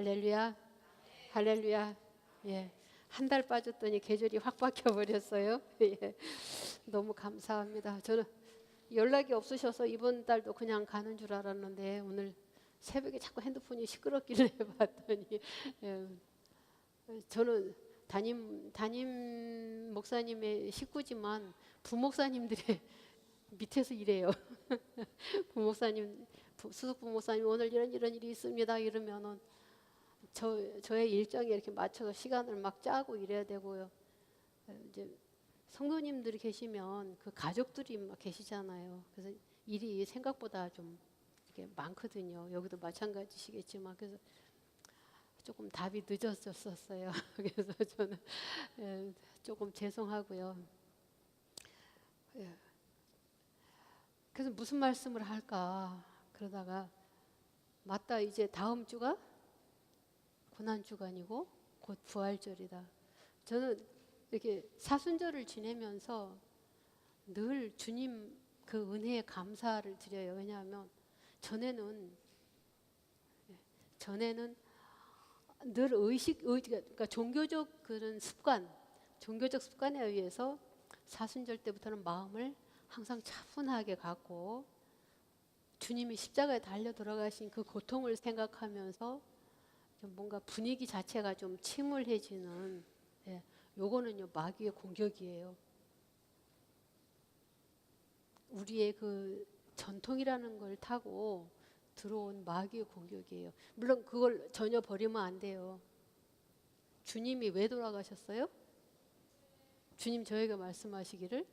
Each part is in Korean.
할렐루야, 할렐루야. 예, 한 달 빠졌더니 계절이 확 바뀌어 버렸어요. 예, 너무 감사합니다. 저는 연락이 없으셔서 이번 달도 그냥 가는 줄 알았는데 오늘 새벽에 자꾸 핸드폰이 시끄럽길래 봤더니 예, 저는 담임 목사님의 식구지만 부목사님들의 밑에서 일해요. 부목사님, 수석 부목사님 오늘 이런 일이 있습니다. 이러면은 저의 일정에 이렇게 맞춰서 시간을 막 짜고 이래야 되고요. 이제 성도님들이 계시면 그 가족들이 막 계시잖아요. 그래서 일이 생각보다 좀 이렇게 많거든요. 여기도 마찬가지시겠지만 그래서 조금 답이 늦어졌었어요. 그래서 저는 조금 죄송하고요. 예. 그래서 무슨 말씀을 할까 그러다가 맞다, 이제 다음 주가 고난주간이고 곧 부활절이다. 저는 이렇게 사순절을 지내면서 늘 주님 그 은혜에 감사를 드려요. 왜냐하면 전에는 늘 그러니까 종교적 그런 종교적 습관에 의해서 사순절 때부터는 마음을 항상 차분하게 갖고 주님이 십자가에 달려 돌아가신 그 고통을 생각하면서 좀 뭔가 분위기 자체가 좀 침울해지는, 요거는요 마귀의 공격이에요. 우리의 그 전통이라는 걸 타고 들어온 마귀의 공격이에요. 물론 그걸 전혀 버리면 안 돼요. 주님이 왜 돌아가셨어요? 주님 저에게 말씀하시기를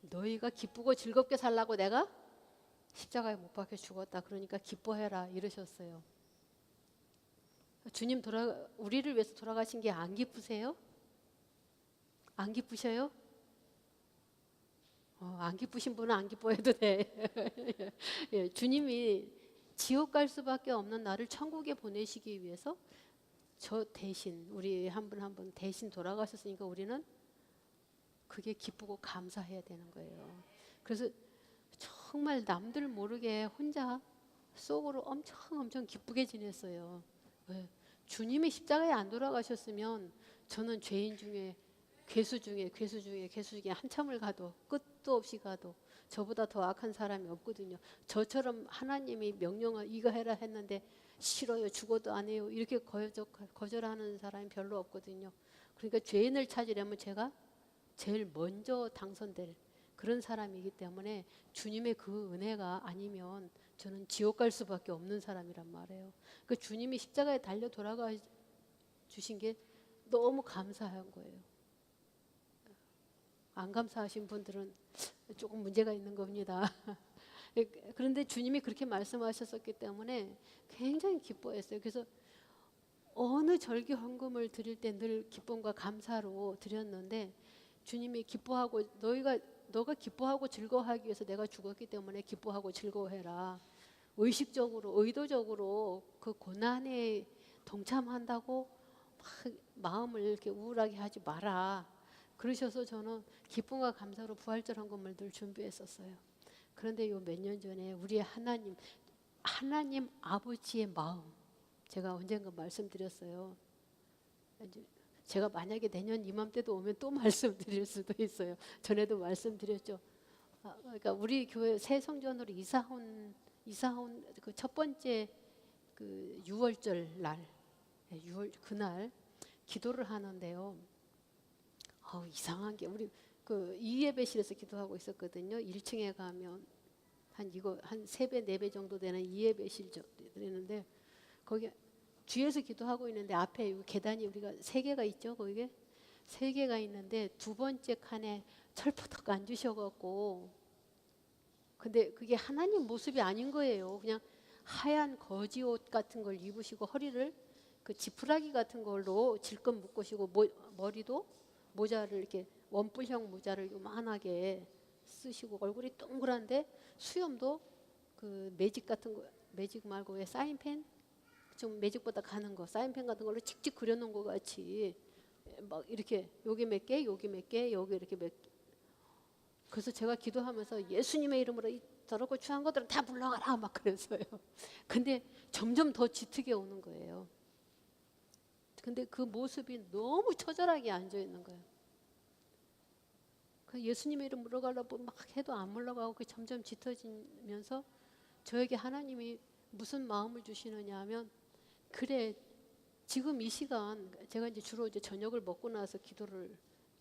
너희가 기쁘고 즐겁게 살라고 내가 십자가에 못 박혀 죽었다. 그러니까 기뻐해라 이러셨어요. 주님 우리를 위해서 돌아가신 게 안 기쁘세요? 안 기쁘셔요? 안 기쁘신 분은 안 기뻐해도 돼. 예, 주님이 지옥 갈 수밖에 없는 나를 천국에 보내시기 위해서 저 대신 우리 한 분 한 분 대신 돌아가셨으니까 우리는 그게 기쁘고 감사해야 되는 거예요. 그래서 정말 남들 모르게 혼자 속으로 엄청 기쁘게 지냈어요. 왜? 주님이 십자가에 안 돌아가셨으면 저는 죄인 중에 괴수 중에 한참을 가도 끝도 없이 가도 저보다 더 악한 사람이 없거든요. 저처럼 하나님이 명령을 이거 해라 했는데 싫어요, 죽어도 안 해요 이렇게 거절하는 사람이 별로 없거든요. 그러니까 죄인을 찾으려면 제가 제일 먼저 당선될 그런 사람이기 때문에 주님의 그 은혜가 아니면 저는 지옥 갈 수밖에 없는 사람이란 말이에요. 그 주님이 십자가에 달려 돌아가 주신 게 너무 감사한 거예요. 안 감사하신 분들은 조금 문제가 있는 겁니다. 그런데 주님이 그렇게 말씀하셨었기 때문에 굉장히 기뻐했어요. 그래서 어느 절기 헌금을 드릴 때 늘 기쁨과 감사로 드렸는데 주님이 기뻐하고 너가 기뻐하고 즐거워하기 위해서 내가 죽었기 때문에 기뻐하고 즐거워해라. 의식적으로 의도적으로 그 고난에 동참한다고 막 마음을 이렇게 우울하게 하지 마라. 그러셔서 저는 기쁨과 감사로 부활절 헌금을 늘 준비했었어요. 그런데 요 몇 년 전에 우리의 하나님 아버지의 마음, 제가 언젠가 말씀드렸어요. 제가 만약에 내년 이맘때도 오면 또 말씀드릴 수도 있어요. 전에도 말씀드렸죠. 그러니까 우리 교회 새 성전으로 이사온 그 첫 번째 그 6월절 날, 6월 그날 기도를 하는데요. 이상한 게 우리 그 이예배실에서 기도하고 있었거든요. 1층에 가면 한 3배, 4배 정도 되는 이예배실 되는데 거기 뒤에서 기도하고 있는데 앞에 계단이 우리가 3개가 있죠. 거기에 3개가 있는데 두 번째 칸에 철퍼덕 앉으셔갖고 근데 그게 하나님 모습이 아닌 거예요. 그냥 하얀 거지 옷 같은 걸 입으시고 허리를 그 지푸라기 같은 걸로 질끈 묶으시고 머리도 모자를 이렇게 원뿔형 모자를 요만하게 쓰시고 얼굴이 동그란데 수염도 그 매직 같은 거, 매직 말고 왜 사인펜? 좀 매직보다 가는 거 사인펜 같은 걸로 칙칙 그려놓은 것 같이 막 이렇게 여기 몇 개, 여기 몇 개, 여기 이렇게 몇 개. 그래서 제가 기도하면서 예수님의 이름으로 이 더럽고 추한 것들은 다 물러가라 막 그랬어요. 근데 점점 더 짙게 오는 거예요. 근데 그 모습이 너무 처절하게 앉아 있는 거예요. 그 예수님의 이름 물어가려고 막 해도 안 물러가고 그 점점 짙어지면서 저에게 하나님이 무슨 마음을 주시느냐 하면, 그래 지금 이 시간, 제가 이제 주로 이제 저녁을 먹고 나서 기도를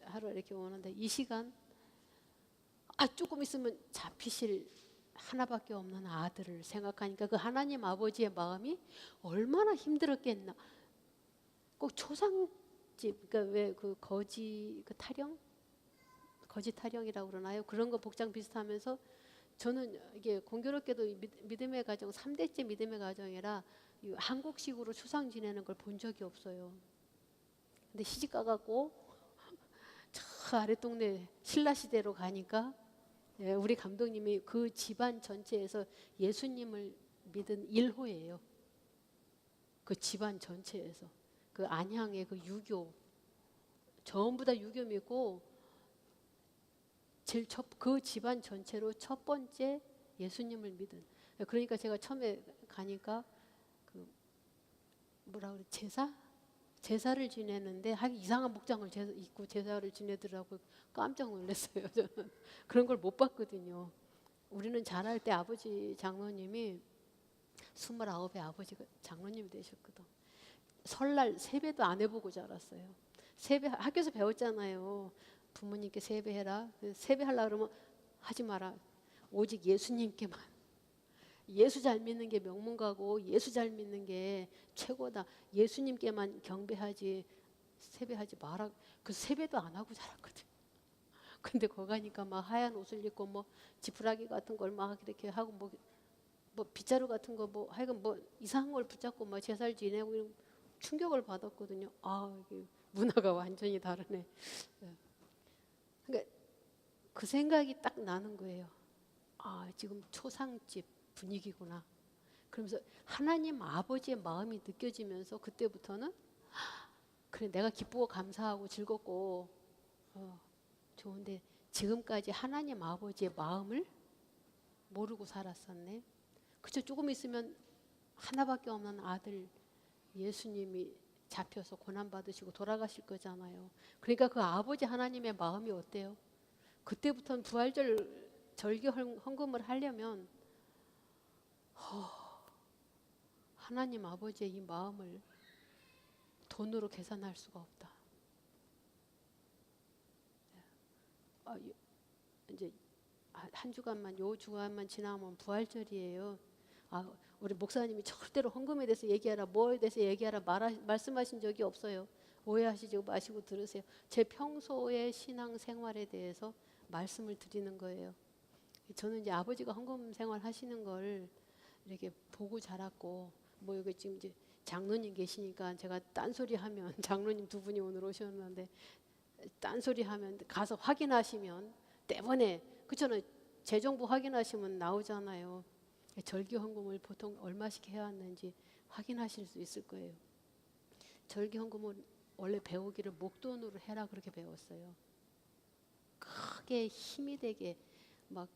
하러 이렇게 오는데, 이 시간 조금 있으면 잡히실 하나밖에 없는 아들을 생각하니까 그 하나님 아버지의 마음이 얼마나 힘들었겠나. 꼭 초상집, 그러니까 왜 그 거지 그 타령, 거지 타령이라고 그러나요? 그런 거 복장 비슷하면서, 저는 이게 공교롭게도 믿음의 가정 3대째 믿음의 가정이라 한국식으로 추상 지내는 걸 본 적이 없어요. 근데 시집 가갖고 저 아랫동네 신라시대로 가니까 우리 감독님이 그 집안 전체에서 예수님을 믿은 1호예요. 그 집안 전체에서. 그 안양의 그 유교 전부 다 유교 믿고, 그 집안 전체로 첫 번째 예수님을 믿은. 그러니까 제가 처음에 가니까 그 뭐라 그래, 제사를 지내는데 하기 이상한 목장을 입고 제사를 지내더라고요. 깜짝 놀랐어요. 저는 그런 걸 못 봤거든요. 우리는 자랄 때 아버지 장로님이 29에 아버지가 장로님이 되셨거든. 설날 세배도 안 해보고 자랐어요. 세배 학교에서 배웠잖아요. 부모님께 세배해라. 세배하려고 그러면 하지 마라. 오직 예수님께만. 예수 잘 믿는 게 명문가고 예수 잘 믿는 게 최고다. 예수님께만 경배하지 세배하지 마라. 그 세배도 안 하고 자랐거든. 근데 거기 가니까 막 하얀 옷을 입고 뭐 지푸라기 같은 걸 막 이렇게 하고 뭐 빗자루 같은 거 뭐 하여간 뭐 이상한 걸 붙잡고 막 제사를 지내고 이런 충격을 받았거든요. 이게 문화가 완전히 다르네. 그러니까 그 생각이 딱 나는 거예요. 지금 초상집 분위기구나. 그러면서 하나님 아버지의 마음이 느껴지면서 그때부터는 그래, 내가 기쁘고 감사하고 즐겁고 좋은데 지금까지 하나님 아버지의 마음을 모르고 살았었네. 그저 조금 있으면 하나밖에 없는 아들 예수님이 잡혀서 고난받으시고 돌아가실 거잖아요. 그러니까 그 아버지 하나님의 마음이 어때요? 그때부터는 부활절 절기 헌금을 하려면 하나님 아버지의 이 마음을 돈으로 계산할 수가 없다. 이제 한 주간만, 요 주간만 지나면 부활절이에요. 우리 목사님이 절대로 헌금에 대해서 얘기하라, 뭐에 대해서 얘기하라 말씀하신 적이 없어요. 오해하시지 마시고 들으세요. 제 평소의 신앙 생활에 대해서 말씀을 드리는 거예요. 저는 이제 아버지가 헌금 생활 하시는 걸 이렇게 보고 자랐고, 뭐 여기 지금 이제 장로님 계시니까 제가 딴소리 하면 장로님 두 분이 오늘 오셨는데 딴소리 하면 가서 확인하시면 때문에 그렇잖아요. 재정부 확인하시면 나오잖아요. 절기 헌금을 보통 얼마씩 해왔는지 확인하실 수 있을 거예요. 절기 헌금은 원래 배우기를 목돈으로 해라 그렇게 배웠어요. 크게 힘이 되게 막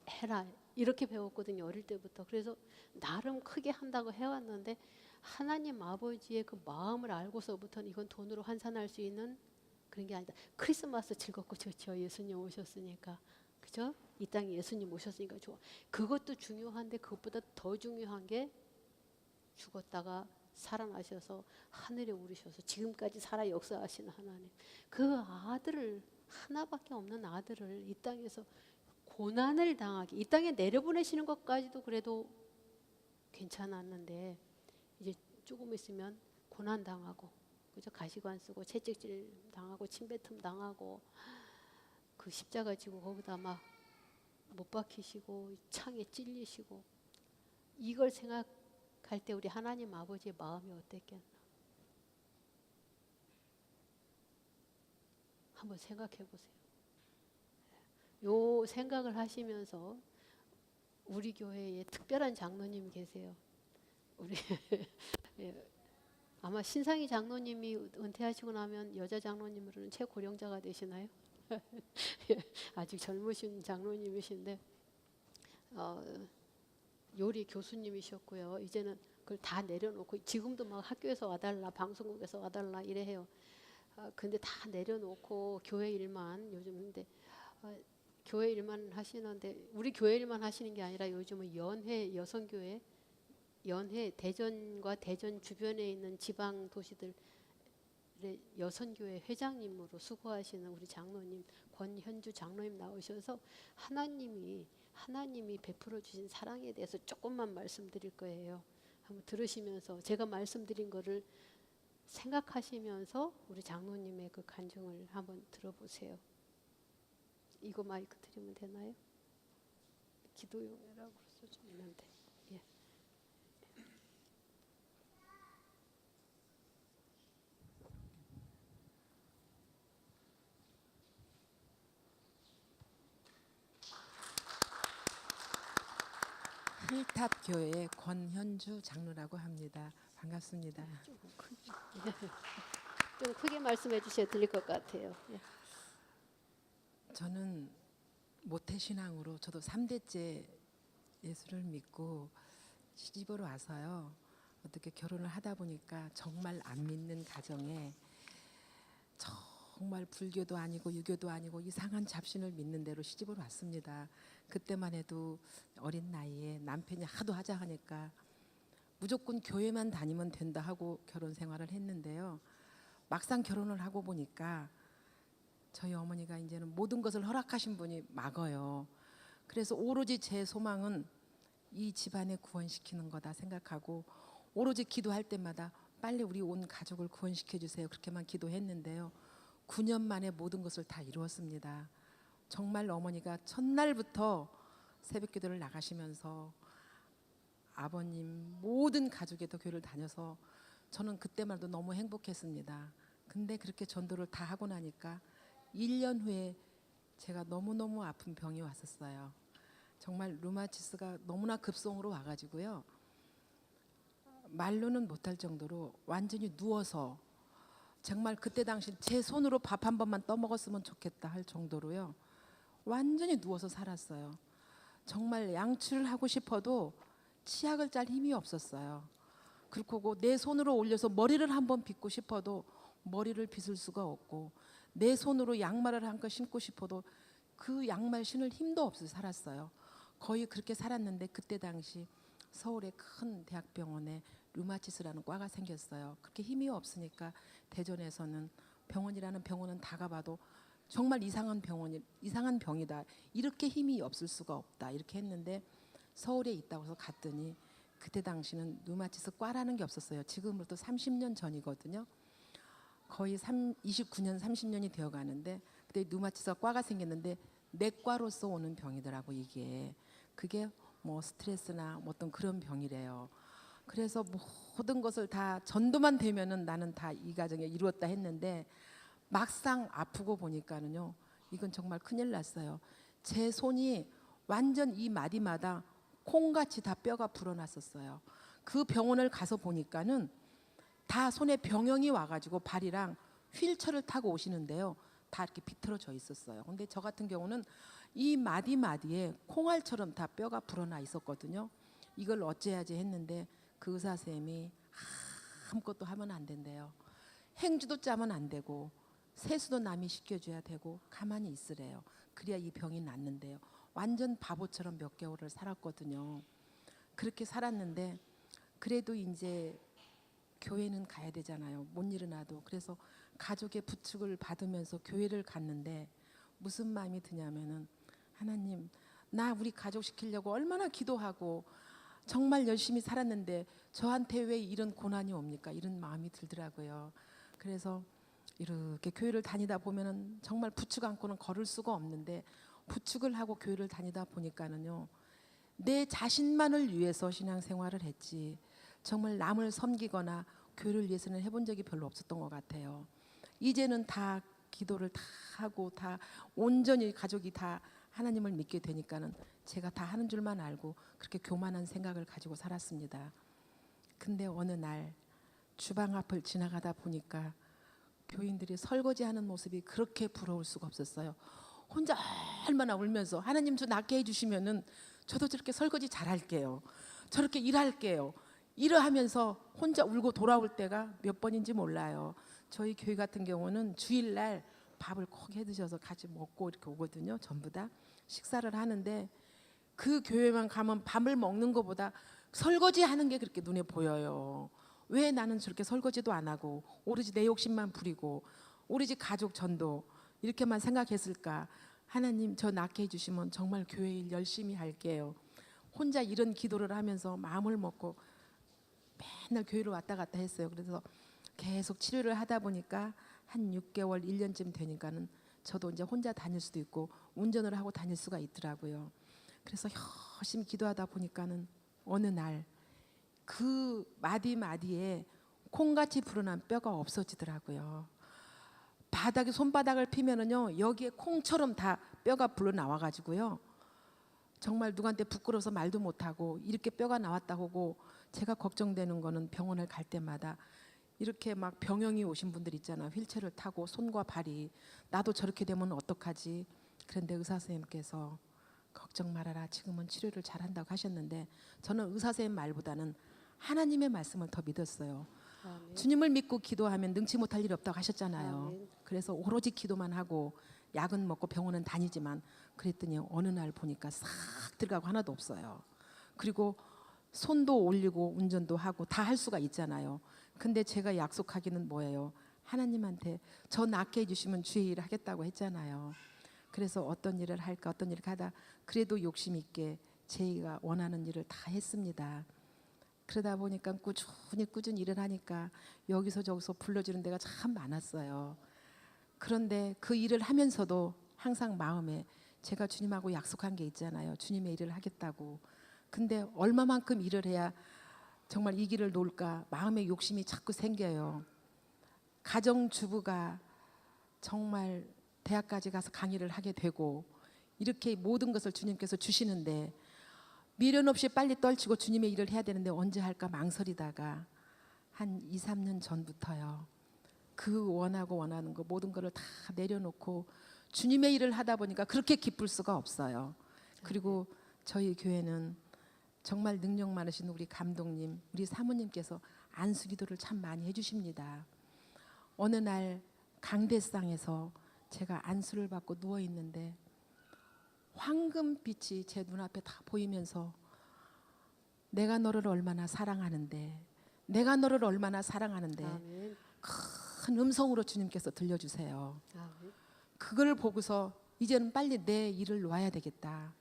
해라 이렇게 배웠거든요. 어릴 때부터. 그래서 나름 크게 한다고 해왔는데 하나님 아버지의 그 마음을 알고서부터는 이건 돈으로 환산할 수 있는 그런 게 아니다. 크리스마스 즐겁고 좋죠. 예수님 오셨으니까. 그죠? 이 땅에 예수님 오셨으니까 좋아. 그것도 중요한데 그것보다 더 중요한 게 죽었다가 살아나셔서 하늘에 오르셔서 지금까지 살아 역사하시는 하나님. 그 아들을, 하나밖에 없는 아들을 이 땅에서 고난을 당하게, 이 땅에 내려보내시는 것까지도 그래도 괜찮았는데 이제 조금 있으면 고난 당하고, 그죠? 가시관 쓰고 채찍질 당하고 침뱉음 당하고 그 십자가 지고 거기다 막 못 박히시고 창에 찔리시고, 이걸 생각할 때 우리 하나님 아버지의 마음이 어땠겠나 한번 생각해 보세요. 요 생각을 하시면서 우리 교회에 특별한 장로님 계세요. 우리 아마 신상희 장로님이 은퇴하시고 나면 여자 장로님으로는 최고령자가 되시나요? 아직 젊으신 장로님이신데 요리 교수님이셨고요. 이제는 그걸 다 내려놓고 지금도 막 학교에서 와달라, 방송국에서 와달라 이래 해요. 근데 다 내려놓고 교회 일만 요즘 근데 교회 일만 하시는데 우리 교회 일만 하시는 게 아니라 요즘은 연회 여성교회 연회 대전과 대전 주변에 있는 지방 도시들 여선교회 회장님으로 수고하시는 우리 장로님 권현주 장로님 나오셔서 하나님이 베풀어 주신 사랑에 대해서 조금만 말씀드릴 거예요. 한번 들으시면서 제가 말씀드린 거를 생각하시면서 우리 장로님의 그 간증을 한번 들어보세요. 이거 마이크 드리면 되나요? 기도용이라고 써져 있는데. 예. 힐탑 교회의 권현주 장로라고 합니다. 반갑습니다. 좀 크게 말씀해 주셔야 들릴 것 같아요. 예. 저는 모태신앙으로 저도 3대째 예수를 믿고 시집으로 와서요. 어떻게 결혼을 하다 보니까 정말 안 믿는 가정에 정말 불교도 아니고 유교도 아니고 이상한 잡신을 믿는 대로 시집을 왔습니다. 그때만 해도 어린 나이에 남편이 하도 하자 하니까 무조건 교회만 다니면 된다 하고 결혼 생활을 했는데요. 막상 결혼을 하고 보니까 저희 어머니가 이제는 모든 것을 허락하신 분이 막어요. 그래서 오로지 제 소망은 이 집안에 구원시키는 거다 생각하고 오로지 기도할 때마다 빨리 우리 온 가족을 구원시켜 주세요. 그렇게만 기도했는데요. 9년 만에 모든 것을 다 이루었습니다. 정말 어머니가 첫날부터 새벽 기도를 나가시면서 아버님 모든 가족에도 교회를 다녀서 저는 그때만 해도 너무 행복했습니다. 근데 그렇게 전도를 다 하고 나니까 1년 후에 제가 너무너무 아픈 병이 왔었어요. 정말 루마티스가 너무나 급성으로 와가지고요. 말로는 못할 정도로 완전히 누워서 정말 그때 당시 제 손으로 밥 한 번만 떠먹었으면 좋겠다 할 정도로요. 완전히 누워서 살았어요. 정말 양치를 하고 싶어도 치약을 짤 힘이 없었어요. 그리고 내 손으로 올려서 머리를 한번 빗고 싶어도 머리를 빗을 수가 없고 내 손으로 양말을 한 거 신고 싶어도 그 양말 신을 힘도 없이 살았어요. 거의 그렇게 살았는데 그때 당시 서울의 큰 대학병원에 류마티스라는 과가 생겼어요. 그렇게 힘이 없으니까 대전에서는 병원이라는 병원은 다 가봐도 정말 이상한 병이다. 이렇게 힘이 없을 수가 없다. 이렇게 했는데 서울에 있다고 해서 갔더니 그때 당시는 류마티스 과라는 게 없었어요. 지금으로부터 30년 전이거든요. 거의 29년, 30년이 되어 가는데 그때 류마티스 과가 생겼는데 내과로서 오는 병이더라고 이게. 그게 뭐 스트레스나 뭐 어떤 그런 병이래요. 그래서 모든 것을 다 전도만 되면은 나는 다 이 가정에 이루었다 했는데 막상 아프고 보니까는요. 이건 정말 큰일 났어요. 제 손이 완전 이 마디마다 콩같이 다 뼈가 불어났었어요. 그 병원을 가서 보니까는 다 손에 병영이 와가지고 발이랑 휠체어를 타고 오시는데요. 다 이렇게 비틀어져 있었어요. 근데 저 같은 경우는 이 마디마디에 콩알처럼 다 뼈가 불어나 있었거든요. 이걸 어째야지 했는데 그 의사 선생님이 아무것도 하면 안 된대요. 행주도 짜면 안 되고 세수도 남이 시켜줘야 되고 가만히 있으래요. 그래야 이 병이 낫는데요. 완전 바보처럼 몇 개월을 살았거든요. 그렇게 살았는데 그래도 이제 교회는 가야 되잖아요. 못 일어나도. 그래서 가족의 부축을 받으면서 교회를 갔는데 무슨 마음이 드냐면은 하나님 나 우리 가족 시키려고 얼마나 기도하고 정말 열심히 살았는데 저한테 왜 이런 고난이 옵니까? 이런 마음이 들더라고요. 그래서 이렇게 교회를 다니다 보면은 정말 부축 않고는 걸을 수가 없는데 부축을 하고 교회를 다니다 보니까는요. 내 자신만을 위해서 신앙생활을 했지 정말 남을 섬기거나 교회를 위해서는 해본 적이 별로 없었던 것 같아요. 이제는 다 기도를 다 하고 다 온전히 가족이 다 하나님을 믿게 되니까는 제가 다 하는 줄만 알고 그렇게 교만한 생각을 가지고 살았습니다. 근데 어느 날 주방 앞을 지나가다 보니까 교인들이 설거지하는 모습이 그렇게 부러울 수가 없었어요. 혼자 얼마나 울면서 하나님 저 낫게 해주시면은 저도 저렇게 설거지 잘할게요. 저렇게 일할게요. 이러하면서 혼자 울고 돌아올 때가 몇 번인지 몰라요. 저희 교회 같은 경우는 주일날 밥을 꼭 해드셔서 같이 먹고 이렇게 오거든요. 전부 다 식사를 하는데 그 교회만 가면 밥을 먹는 것보다 설거지 하는 게 그렇게 눈에 보여요. 왜 나는 저렇게 설거지도 안 하고 오로지 내 욕심만 부리고 오로지 가족 전도 이렇게만 생각했을까. 하나님 저 낳게 해주시면 정말 교회 일 열심히 할게요. 혼자 이런 기도를 하면서 마음을 먹고 맨날 교회로 왔다 갔다 했어요. 그래서 계속 치료를 하다 보니까 한 6개월, 1년쯤 되니까는 저도 이제 혼자 다닐 수도 있고 운전을 하고 다닐 수가 있더라고요. 그래서 열심히 기도하다 보니까는 어느 날 그 마디마디에 콩같이 불어난 뼈가 없어지더라고요. 바닥에 손바닥을 피면은요 여기에 콩처럼 다 뼈가 불어 나와 가지고요. 정말 누구한테 부끄러워서 말도 못하고 이렇게 뼈가 나왔다고 하고 제가 걱정되는 거는 병원을 갈 때마다 이렇게 막 병영이 오신 분들 있잖아요. 휠체어를 타고 손과 발이 나도 저렇게 되면 어떡하지? 그런데 의사 선생님께서 걱정 말아라. 지금은 치료를 잘한다고 하셨는데 저는 의사 선생님 말보다는 하나님의 말씀을 더 믿었어요. 아멘. 주님을 믿고 기도하면 능치 못할 일이 없다고 하셨잖아요. 아멘. 그래서 오로지 기도만 하고 약은 먹고 병원은 다니지만 그랬더니 어느 날 보니까 싹 들어가고 하나도 없어요. 그리고 손도 올리고 운전도 하고 다 할 수가 있잖아요. 근데 제가 약속하기는 뭐예요? 하나님한테 저 낫게 해주시면 주의 일을 하겠다고 했잖아요. 그래서 어떤 일을 할까 어떤 일을 하다 그래도 욕심 있게 제가 원하는 일을 다 했습니다. 그러다 보니까 꾸준히 일을 하니까 여기서 저기서 불러주는 데가 참 많았어요. 그런데 그 일을 하면서도 항상 마음에 제가 주님하고 약속한 게 있잖아요. 주님의 일을 하겠다고. 근데 얼마만큼 일을 해야 정말 이 길을 놓을까 마음의 욕심이 자꾸 생겨요. 가정주부가 정말 대학까지 가서 강의를 하게 되고 이렇게 모든 것을 주님께서 주시는데 미련 없이 빨리 떨치고 주님의 일을 해야 되는데 언제 할까 망설이다가 한 2, 3년 전부터요. 그 원하는 거 모든 거를 다 내려놓고 주님의 일을 하다 보니까 그렇게 기쁠 수가 없어요. 그리고 저희 교회는 정말 능력 많으신 우리 감독님, 우리 사모님께서 안수기도를 참 많이 해주십니다. 어느 날 강대상에서 제가 안수를 받고 누워 있는데 황금빛이 제 눈앞에 다 보이면서 내가 너를 얼마나 사랑하는데 내가 너를 얼마나 사랑하는데 아멘. 큰 음성으로 주님께서 들려주세요. 아멘. 그걸 보고서 이제는 빨리 내 일을 놔야 되겠다.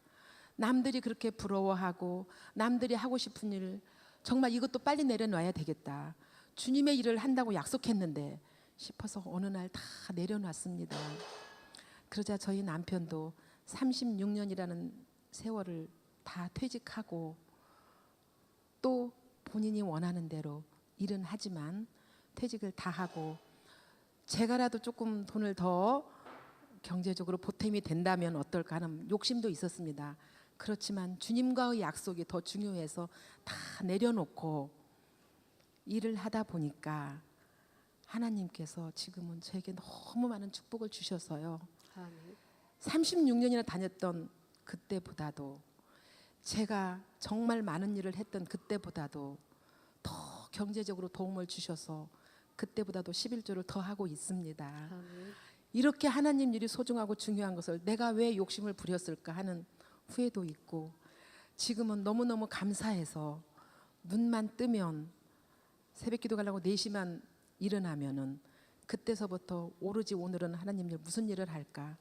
남들이 그렇게 부러워하고 남들이 하고 싶은 일 정말 이것도 빨리 내려놔야 되겠다. 주님의 일을 한다고 약속했는데 싶어서 어느 날 다 내려놨습니다. 그러자 저희 남편도 36년이라는 세월을 다 퇴직하고 또 본인이 원하는 대로 일은 하지만 퇴직을 다 하고 제가라도 조금 돈을 더 경제적으로 보탬이 된다면 어떨까 하는 욕심도 있었습니다. 그렇지만 주님과의 약속이 더 중요해서 다 내려놓고 일을 하다 보니까 하나님께서 지금은 저에게 너무 많은 축복을 주셔서요. 아멘. 36년이나 다녔던 그때보다도 제가 정말 많은 일을 했던 그때보다도 더 경제적으로 도움을 주셔서 그때보다도 11조를 더 하고 있습니다. 아멘. 이렇게 하나님 일이 소중하고 중요한 것을 내가 왜 욕심을 부렸을까 하는 후회도 있고 지금은 너무너무 감사해서 눈만 뜨면 새벽기도 가려고 4시만 일어나면은 그때서부터 오로지 오늘은 하나님 일 무슨 일을 할까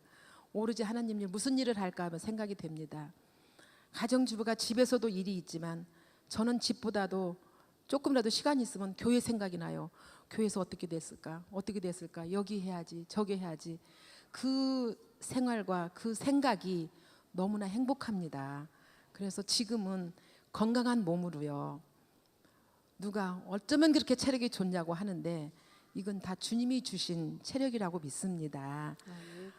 오로지 하나님 일 무슨 일을 할까 하면 생각이 됩니다. 가정주부가 집에서도 일이 있지만 저는 집보다도 조금이라도 시간이 있으면 교회 생각이 나요. 교회에서 어떻게 됐을까 어떻게 됐을까 여기 해야지 저기 해야지 그 생활과 그 생각이 너무나 행복합니다. 그래서 지금은 건강한 몸으로요. 누가 어쩌면 그렇게 체력이 좋냐고 하는데 이건 다 주님이 주신 체력이라고 믿습니다. 아멘.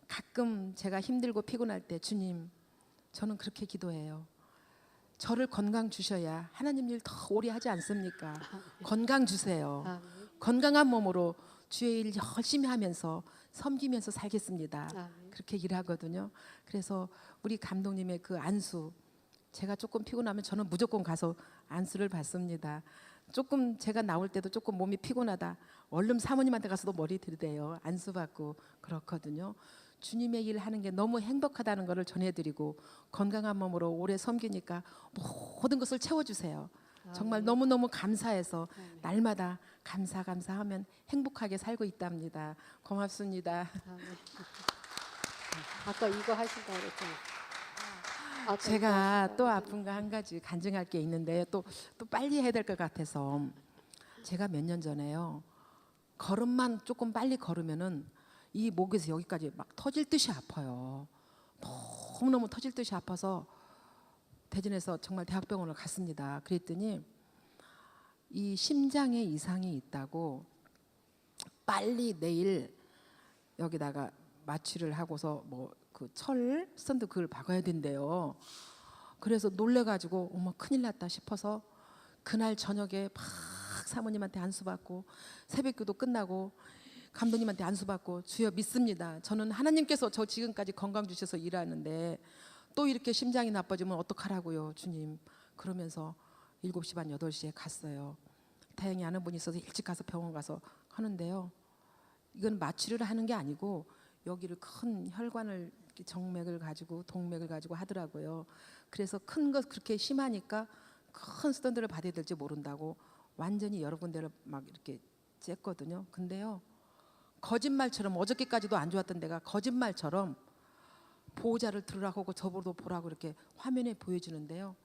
가끔 제가 힘들고 피곤할 때 주님 저는 그렇게 기도해요. 저를 건강 주셔야 하나님 일 더 오래 하지 않습니까? 건강 주세요. 아멘. 건강한 몸으로 주의 일 열심히 하면서 섬기면서 살겠습니다. 아멘. 그렇게 일하거든요. 그래서 우리 감독님의 그 안수 제가 조금 피곤하면 저는 무조건 가서 안수를 받습니다. 조금 제가 나올 때도 조금 몸이 피곤하다. 얼른 사모님한테 가서도 머리 들이대요. 안수 받고 그렇거든요. 주님의 일 하는 게 너무 행복하다는 것을 전해드리고 건강한 몸으로 오래 섬기니까 모든 것을 채워주세요. 정말 아멘. 너무너무 감사해서 아멘. 날마다 감사하면 행복하게 살고 있답니다. 고맙습니다. 아멘. 아까 이거 하신다 그랬잖아요. 아까 이거 제가 하신다 또 그랬잖아요. 아픈 거 한 가지 간증할 게 있는데 또 빨리 해야 될 것 같아서 제가 몇 년 전에요. 걸음만 조금 빨리 걸으면은 이 목에서 여기까지 막 터질 듯이 아파요. 너무너무 터질 듯이 아파서 대전에서 정말 대학병원을 갔습니다. 그랬더니 이 심장에 이상이 있다고 빨리 내일 여기다가 마취를 하고서 뭐 그 철 스턴트 그걸 박아야 된대요. 그래서 놀래가지고 어머 큰일 났다 싶어서 그날 저녁에 막 사모님한테 안수받고 새벽기도 끝나고 감독님한테 안수받고 주여 믿습니다. 저는 하나님께서 저 지금까지 건강 주셔서 일하는데 또 이렇게 심장이 나빠지면 어떡하라고요 주님. 그러면서 7시 반 8시에 갔어요. 다행히 아는 분이 있어서 일찍 가서 병원 가서 하는데요. 이건 마취를 하는 게 아니고 여기를 큰 혈관을 정맥을 가지고 동맥을 가지고 하더라고요. 그래서 큰 것 그렇게 심하니까 큰 스턴트를 받아야 될지 모른다고 완전히 여러 군데를 막 이렇게 쬐거든요. 근데요. 거짓말처럼 어저께까지도 안 좋았던 데가 거짓말처럼 보호자를 들으라고 하고 저보고 보라고 이렇게 화면에 보여주는데요.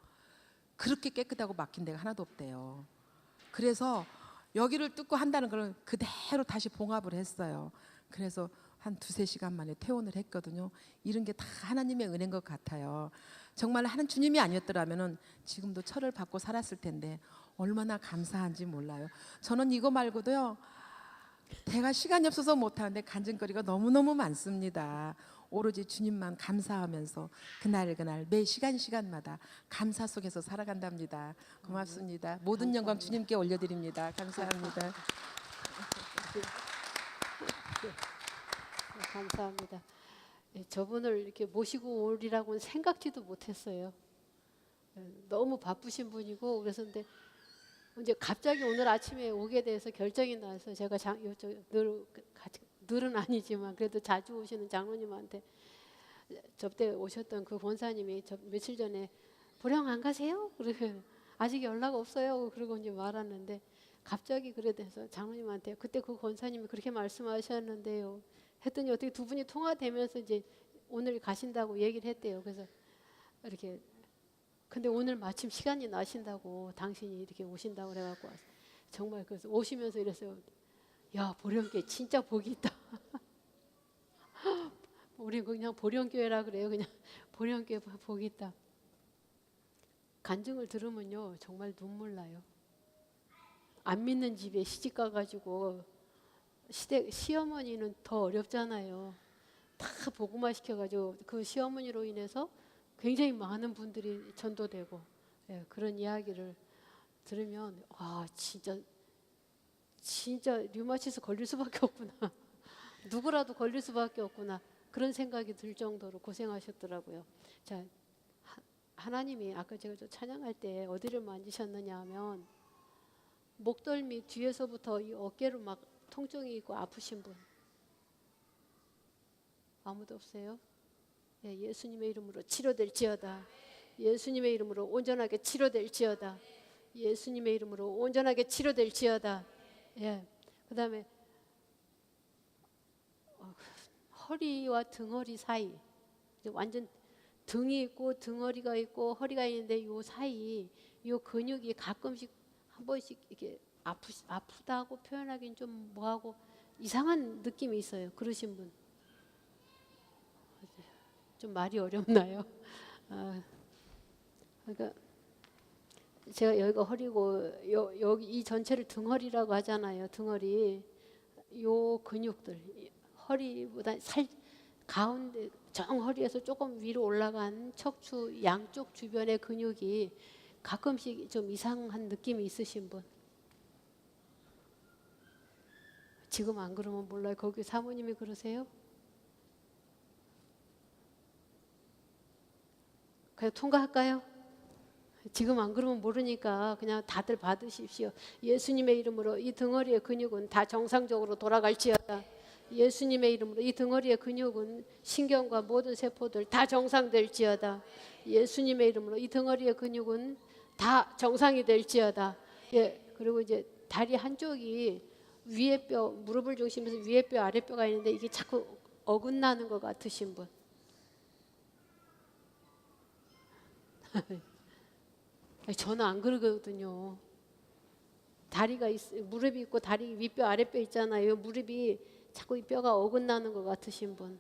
그렇게 깨끗하고 막힌 데가 하나도 없대요. 그래서 여기를 뚫고 한다는 걸 그대로 다시 봉합을 했어요. 그래서 한 2-3시간 만에 퇴원을 했거든요. 이런 게 다 하나님의 은혜인 것 같아요. 정말 하는 주님이 아니었더라면 지금도 철을 받고 살았을 텐데 얼마나 감사한지 몰라요. 저는 이거 말고도요. 제가 시간이 없어서 못하는데 간증거리가 너무너무 많습니다. 오로지 주님만 감사하면서 그날 매 시간마다 감사 속에서 살아간답니다. 고맙습니다. 모든 영광 주님께 올려드립니다. 감사합니다. 감사합니다. 예, 저분을 이렇게 모시고 오리라고는 생각지도 못했어요. 예, 너무 바쁘신 분이고 그래서 근데 이제 갑자기 오늘 아침에 오게 돼서 결정이 나서 제가 늘은 아니지만 그래도 자주 오시는 장로님한테 접대 오셨던 그 권사님이 며칠 전에 보령 안 가세요? 그러고 아직 연락 없어요. 그러고 이제 말았는데 갑자기 그래 돼서 장로님한테 그때 그 권사님이 그렇게 말씀하셨는데요. 했더니 어떻게 두 분이 통화되면서 이제 오늘 가신다고 얘기를 했대요. 그래서 이렇게 근데 오늘 마침 시간이 나신다고 당신이 이렇게 오신다고 그래갖고 정말 그래서 오시면서 이랬어요. 야 보령교회 진짜 복이 있다. 우리 그냥 보령교회라 그래요. 그냥 보령교회 복이 있다. 간증을 들으면요 정말 눈물 나요. 안 믿는 집에 시집 가가지고 시어머니는 더 어렵잖아요. 다 복음화 시켜가지고 그 시어머니로 인해서 굉장히 많은 분들이 전도되고 예, 그런 이야기를 들으면 와 진짜 류마티스 걸릴 수밖에 없구나. 누구라도 걸릴 수밖에 없구나. 그런 생각이 들 정도로 고생하셨더라고요. 자, 하나님이 아까 제가 찬양할 때 어디를 만지셨느냐 하면 목덜미 뒤에서부터 이 어깨로 막 통증이 있고 아프신 분 아무도 없어요? 예, 예수님의 이름으로 치료될지어다. 예수님의 이름으로 온전하게 치료될지어다. 예수님의 이름으로 온전하게 치료될지어다. 예. 그다음에 허리와 등허리 사이 완전 등이 있고 등허리가 있고 허리가 있는데 요 사이 요 근육이 가끔씩 한 번씩 이렇게 아프다고 표현하기는 좀 뭐하고 이상한 느낌이 있어요. 그러신 분. 좀 말이 어렵나요? 그러니까 제가 여기가 허리고 여기 이 전체를 등허리라고 하잖아요. 등허리 요 근육들 허리보다 가운데 정허리에서 조금 위로 올라간 척추 양쪽 주변의 근육이 가끔씩 좀 이상한 느낌이 있으신 분. 지금 안 그러면 몰라요. 거기 사모님이 그러세요? 그냥 통과할까요? 지금 안 그러면 모르니까 그냥 다들 받으십시오. 예수님의 이름으로 이 덩어리의 근육은 다 정상적으로 돌아갈지어다. 예수님의 이름으로 이 덩어리의 근육은 신경과 모든 세포들 다 정상될지어다. 예수님의 이름으로 이 덩어리의 근육은 다 정상이 될지어다. 예, 그리고 이제 다리 한쪽이 위에 뼈, 무릎을 중심해서 위에 뼈, 아래 뼈가 있는데 이게 자꾸 어긋나는 것 같으신 분. 저는 안 그러거든요. 무릎이 있고 다리 윗뼈, 아랫뼈 있잖아요. 무릎이 자꾸 이 뼈가 어긋나는 것 같으신 분.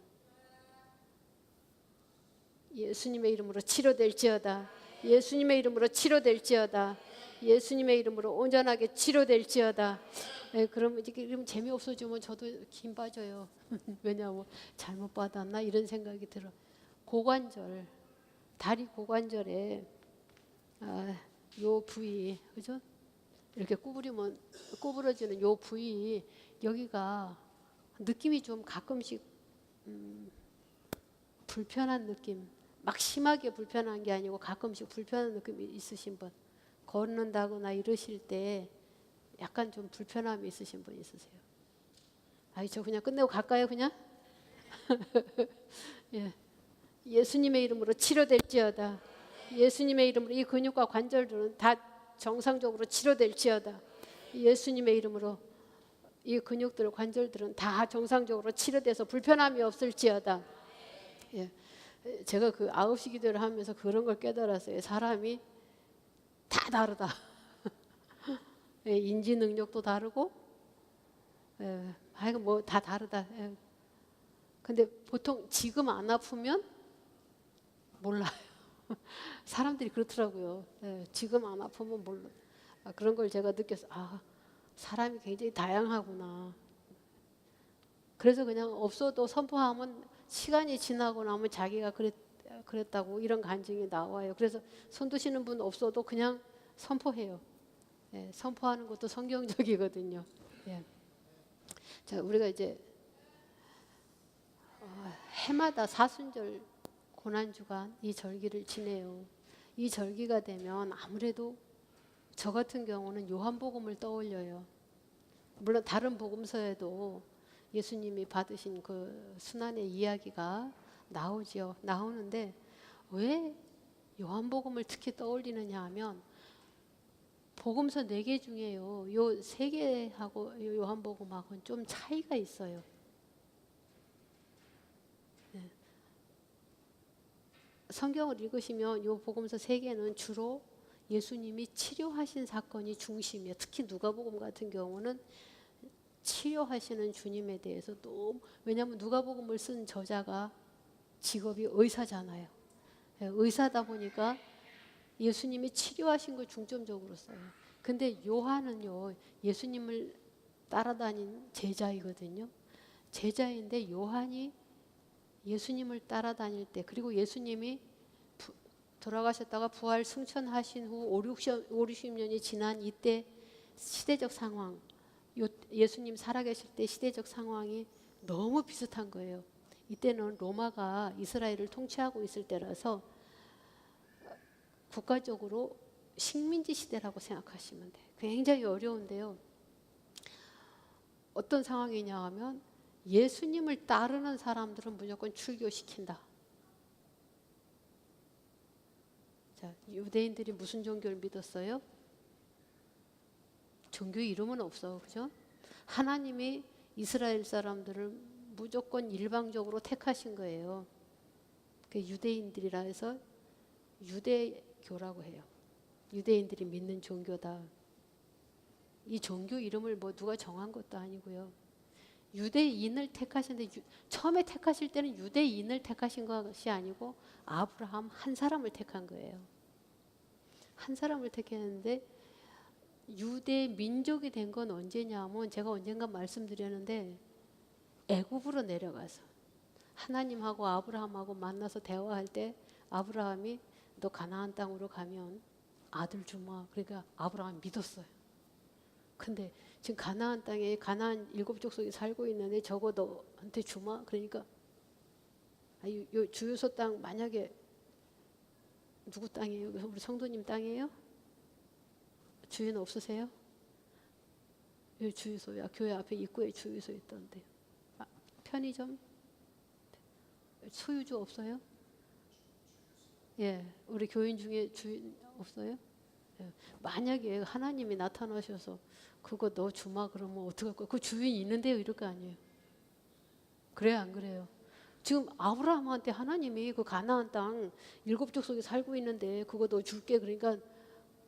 예수님의 이름으로 치료될지어다. 예수님의 이름으로 치료될지어다. 예수님의 이름으로 온전하게 치료될지어다. 네, 그러면 재미없어지면 저도 힘 빠져요. 왜냐하면 잘못 받았나 이런 생각이 들어. 고관절, 다리 고관절에 요 부위, 그죠? 이렇게 구부러지는 요 부위 여기가 느낌이 좀 가끔씩 불편한 느낌. 막 심하게 불편한 게 아니고 가끔씩 불편한 느낌이 있으신 분. 걷는다거나 이러실 때 약간 좀 불편함이 있으신 분 있으세요? 저 그냥 끝내고 갈까요, 그냥? 예. 예수님의 이름으로 치료될지어다. 예수님의 이름으로 이 근육과 관절들은 다 정상적으로 치료될지어다. 예수님의 이름으로 이 근육들, 관절들은 다 정상적으로 치료돼서 불편함이 없을지어다. 예. 제가 그 9시 기도를 하면서 그런 걸 깨달았어요. 사람이 다 다르다. 예, 인지 능력도 다르고, 하여간 뭐 다 다르다. 예. 근데 보통 지금 안 아프면 몰라요. 사람들이 그렇더라고요. 예, 지금 안 아프면 몰라. 그런 걸 제가 느꼈어요. 사람이 굉장히 다양하구나. 그래서 그냥 없어도 선포하면 시간이 지나고 나면 자기가 그랬다고 이런 간증이 나와요. 그래서 손 드시는 분 없어도 그냥 선포해요. 예, 선포하는 것도 성경적이거든요. 예. 자, 우리가 이제 해마다 사순절 고난주간 이 절기를 지내요. 이 절기가 되면 아무래도 저 같은 경우는 요한복음을 떠올려요. 물론 다른 복음서에도 예수님이 받으신 그 순환의 이야기가 나오지요. 나오는데 왜 요한복음을 특히 떠올리느냐 하면 복음서 4개 중에요. 요 3개하고 요한복음하고는 좀 차이가 있어요. 네. 성경을 읽으시면 요 복음서 3개는 주로 예수님이 치료하신 사건이 중심이에요. 특히 누가복음 같은 경우는 치료하시는 주님에 대해서 왜냐하면 누가복음을 쓴 저자가 직업이 의사잖아요. 의사다 보니까 예수님이 치료하신 걸 중점적으로 써요. 근데 요한은요, 예수님을 따라다닌 제자이거든요. 제자인데 요한이 예수님을 따라다닐 때, 그리고 예수님이 돌아가셨다가 부활 승천하신 후 50년이 지난 이때 시대적 상황, 예수님 살아계실 때 시대적 상황이 너무 비슷한 거예요. 이때는 로마가 이스라엘을 통치하고 있을 때라서 국가적으로 식민지 시대라고 생각하시면 돼요. 굉장히 어려운데요. 어떤 상황이냐 하면 예수님을 따르는 사람들은 무조건 출교시킨다. 자, 유대인들이 무슨 종교를 믿었어요? 종교 이름은 없어, 그죠? 하나님이 이스라엘 사람들을 무조건 일방적으로 택하신 거예요. 그 유대인들이라 해서 유대교라고 해요. 유대인들이 믿는 종교다. 이 종교 이름을 뭐 누가 정한 것도 아니고요. 유대인을 택하셨는데 처음에 택하실 때는 유대인을 택하신 것이 아니고 아브라함 한 사람을 택한 거예요. 한 사람을 택했는데 유대 민족이 된 건 언제냐면 제가 언젠가 말씀드렸는데 애굽으로 내려가서 하나님하고 아브라함하고 만나서 대화할 때 아브라함이 너 가나안 땅으로 가면 아들 주마. 그러니까 아브라함이 믿었어요. 근데 지금 가나안 땅에 가나안 7족속이 살고 있는데 저거 너한테 주마. 그러니까 요 주유소 땅 만약에 누구 땅이에요? 우리 성도님 땅이에요? 주인 없으세요? 여기 주유소야. 교회 앞에 입구에 주유소 있던데. 아, 편의점? 소유주 없어요? 예, 우리 교인 중에 주인 없어요? 예, 만약에 하나님이 나타나셔서 그거 너 주마 그러면 어떡할 거야? 그 주인 있는데요, 이럴 거 아니에요. 그래요, 안 그래요? 지금 아브라함한테 하나님이 그 가나안 땅 7족속에 살고 있는데 그거 너 줄게 그러니까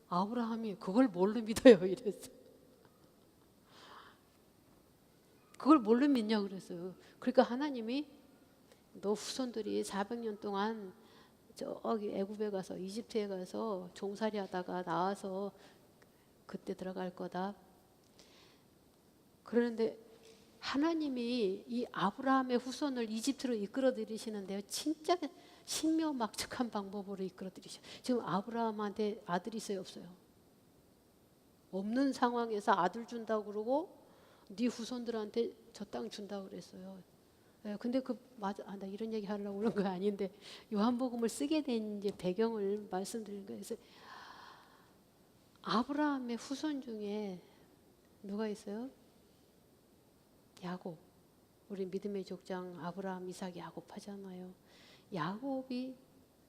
아브라함이 그걸 뭘로 믿어요? 이랬어. 그걸 뭘로 믿냐 그랬어요. 그러니까 하나님이 너 후손들이 400년 동안 저기 애굽에 가서 이집트에 가서 종살이 하다가 나와서 그때 들어갈 거다. 그런데 하나님이 이 아브라함의 후손을 이집트로 이끌어 들이시는데요. 진짜 신묘막측한 방법으로 이끌어 들이셔. 지금 아브라함한테 아들이 있어요, 없어요? 없는 상황에서 아들 준다고 그러고 네 후손들한테 저 땅 준다고 그랬어요. 예, 근데 그 맞아. 아, 나 이런 얘기 하려고 그런 거 아닌데 요한복음을 쓰게 된 이제 배경을 말씀드리는 거예요. 그래서 아브라함의 후손 중에 누가 있어요? 야곱. 우리 믿음의 족장 아브라함, 이삭, 야곱 하잖아요. 야곱이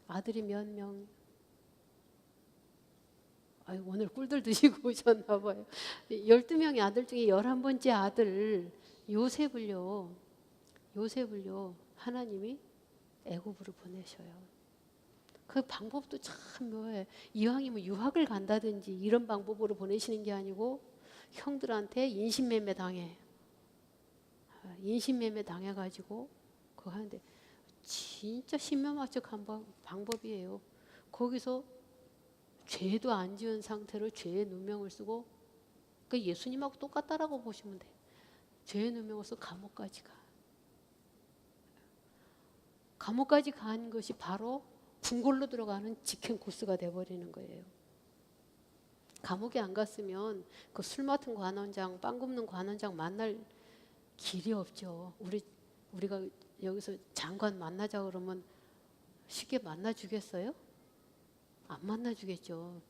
아들이 몇 명? 아유, 오늘 꿀들 드시고 오셨나 봐요. 12명의 아들 중에 11번째 아들 요셉을요. 하나님이 애굽으로 보내셔요. 그 방법도 참 묘해. 이왕이면 유학을 간다든지 이런 방법으로 보내시는 게 아니고 형들한테 인신매매 당해가지고 그거 하는데 진짜 신묘막측한 방법이에요. 거기서 죄도 안 지은 상태로 죄의 누명을 쓰고 그 예수님하고 똑같다라고 보시면 돼요. 죄의 누명을 써서 감옥까지 간 것이 바로 궁궐로 들어가는 직행 코스가 돼버리는 거예요. 감옥에 안 갔으면 그 술 맡은 관원장, 빵 굽는 관원장 만날 길이 없죠. 우리가 여기서 장관 만나자 그러면 쉽게 만나주겠어요? 안 만나주겠죠.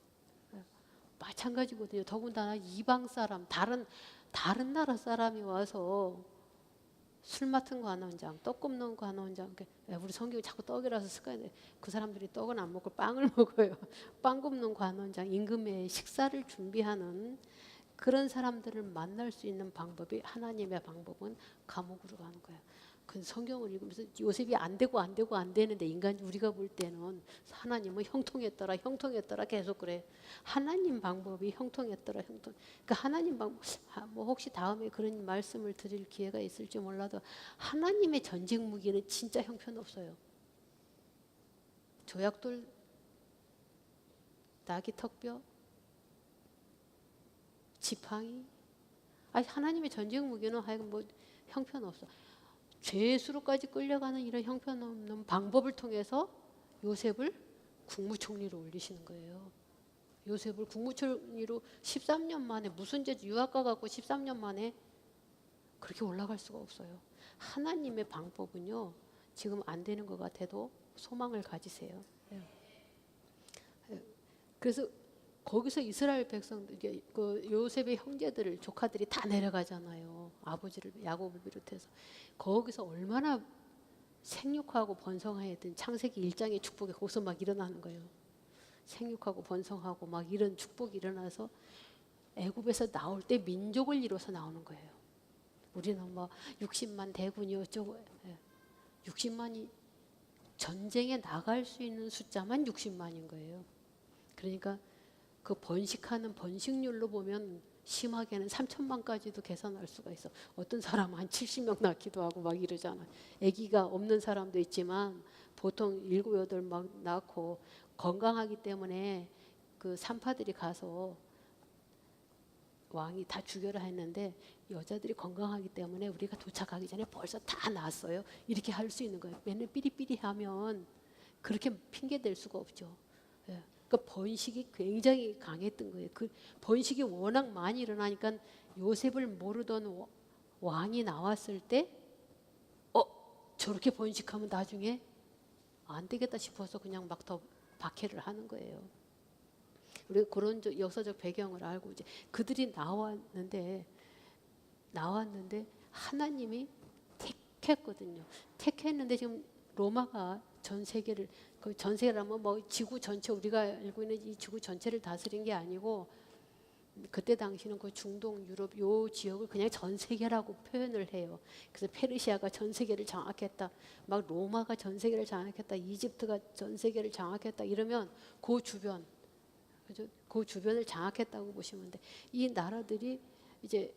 마찬가지거든요. 더군다나 이방 사람, 다른 나라 사람이 와서 술 맡은 관원장, 떡 굽는 관원장, 우리 성경이 자꾸 떡이라서 습관인데 그 사람들이 떡은 안 먹고 빵을 먹어요. 빵 굽는 관원장, 임금의 식사를 준비하는 그런 사람들을 만날 수 있는 방법이 하나님의 방법은 감옥으로 가는 거예요. 그 성경을 읽으면서 요셉이 안 되는데 인간 우리가 볼 때는 하나님은 형통했더라 계속 그래. 하나님 방법이 형통했더라. 그러니까 하나님 방법 뭐 혹시 다음에 그런 말씀을 드릴 기회가 있을지 몰라도 하나님의 전쟁 무기는 진짜 형편없어요. 조약돌, 나귀 턱뼈, 지팡이. 아니 하나님의 전쟁 무기는 하여간 뭐 형편없어. 죄의 수로까지 끌려가는 이런 형편없는 방법을 통해서 요셉을 국무총리로 올리시는 거예요. 요셉을 국무총리로 13년 만에 무슨 죄 유학 가갖고 13년 만에 그렇게 올라갈 수가 없어요. 하나님의 방법은요. 지금 안 되는 것 같아도 소망을 가지세요. 그래서 거기서 이스라엘 백성들, 그 요셉의 형제들, 조카들이 다 내려가잖아요. 아버지를 야곱을 비롯해서 거기서 얼마나 생육하고 번성하였던 창세기 1장의 축복이 거기서 막 일어나는 거예요. 생육하고 번성하고 막 이런 축복이 일어나서 애굽에서 나올 때 민족을 이뤄서 나오는 거예요. 우리는 뭐 60만 대군이 어쩌고 60만이 전쟁에 나갈 수 있는 숫자만 60만인 거예요. 그러니까 그 번식하는 번식률로 보면 심하게는 3천만까지도 계산할 수가 있어. 어떤 사람은 한 70명 낳기도 하고 막 이러잖아요. 아기가 없는 사람도 있지만 보통 7, 8 막 낳고 건강하기 때문에 그 산파들이 가서 왕이 다 죽여라 했는데 여자들이 건강하기 때문에 우리가 도착하기 전에 벌써 다 낳았어요. 이렇게 할 수 있는 거예요. 맨날 삐리삐리 하면 그렇게 핑계 댈 수가 없죠. 예. 그러니까 번식이 굉장히 강했던 거예요. 그 번식이 워낙 많이 일어나니까 요셉을 모르던 왕이 나왔을 때 저렇게 번식하면 나중에 안 되겠다 싶어서 그냥 막 더 박해를 하는 거예요. 우리가 그런 역사적 배경을 알고 이제 그들이 나왔는데 하나님이 택했거든요. 택했는데 지금 로마가 전 세계를 전 세계라면 뭐 지구 전체 우리가 알고 있는 이 지구 전체를 다스린 게 아니고 그때 당시는 그 중동 유럽 요 지역을 그냥 전 세계라고 표현을 해요. 그래서 페르시아가 전 세계를 장악했다. 막 로마가 전 세계를 장악했다. 이집트가 전 세계를 장악했다. 이러면 그 주변 그죠? 그 주변을 장악했다고 보시면 돼. 이 나라들이 이제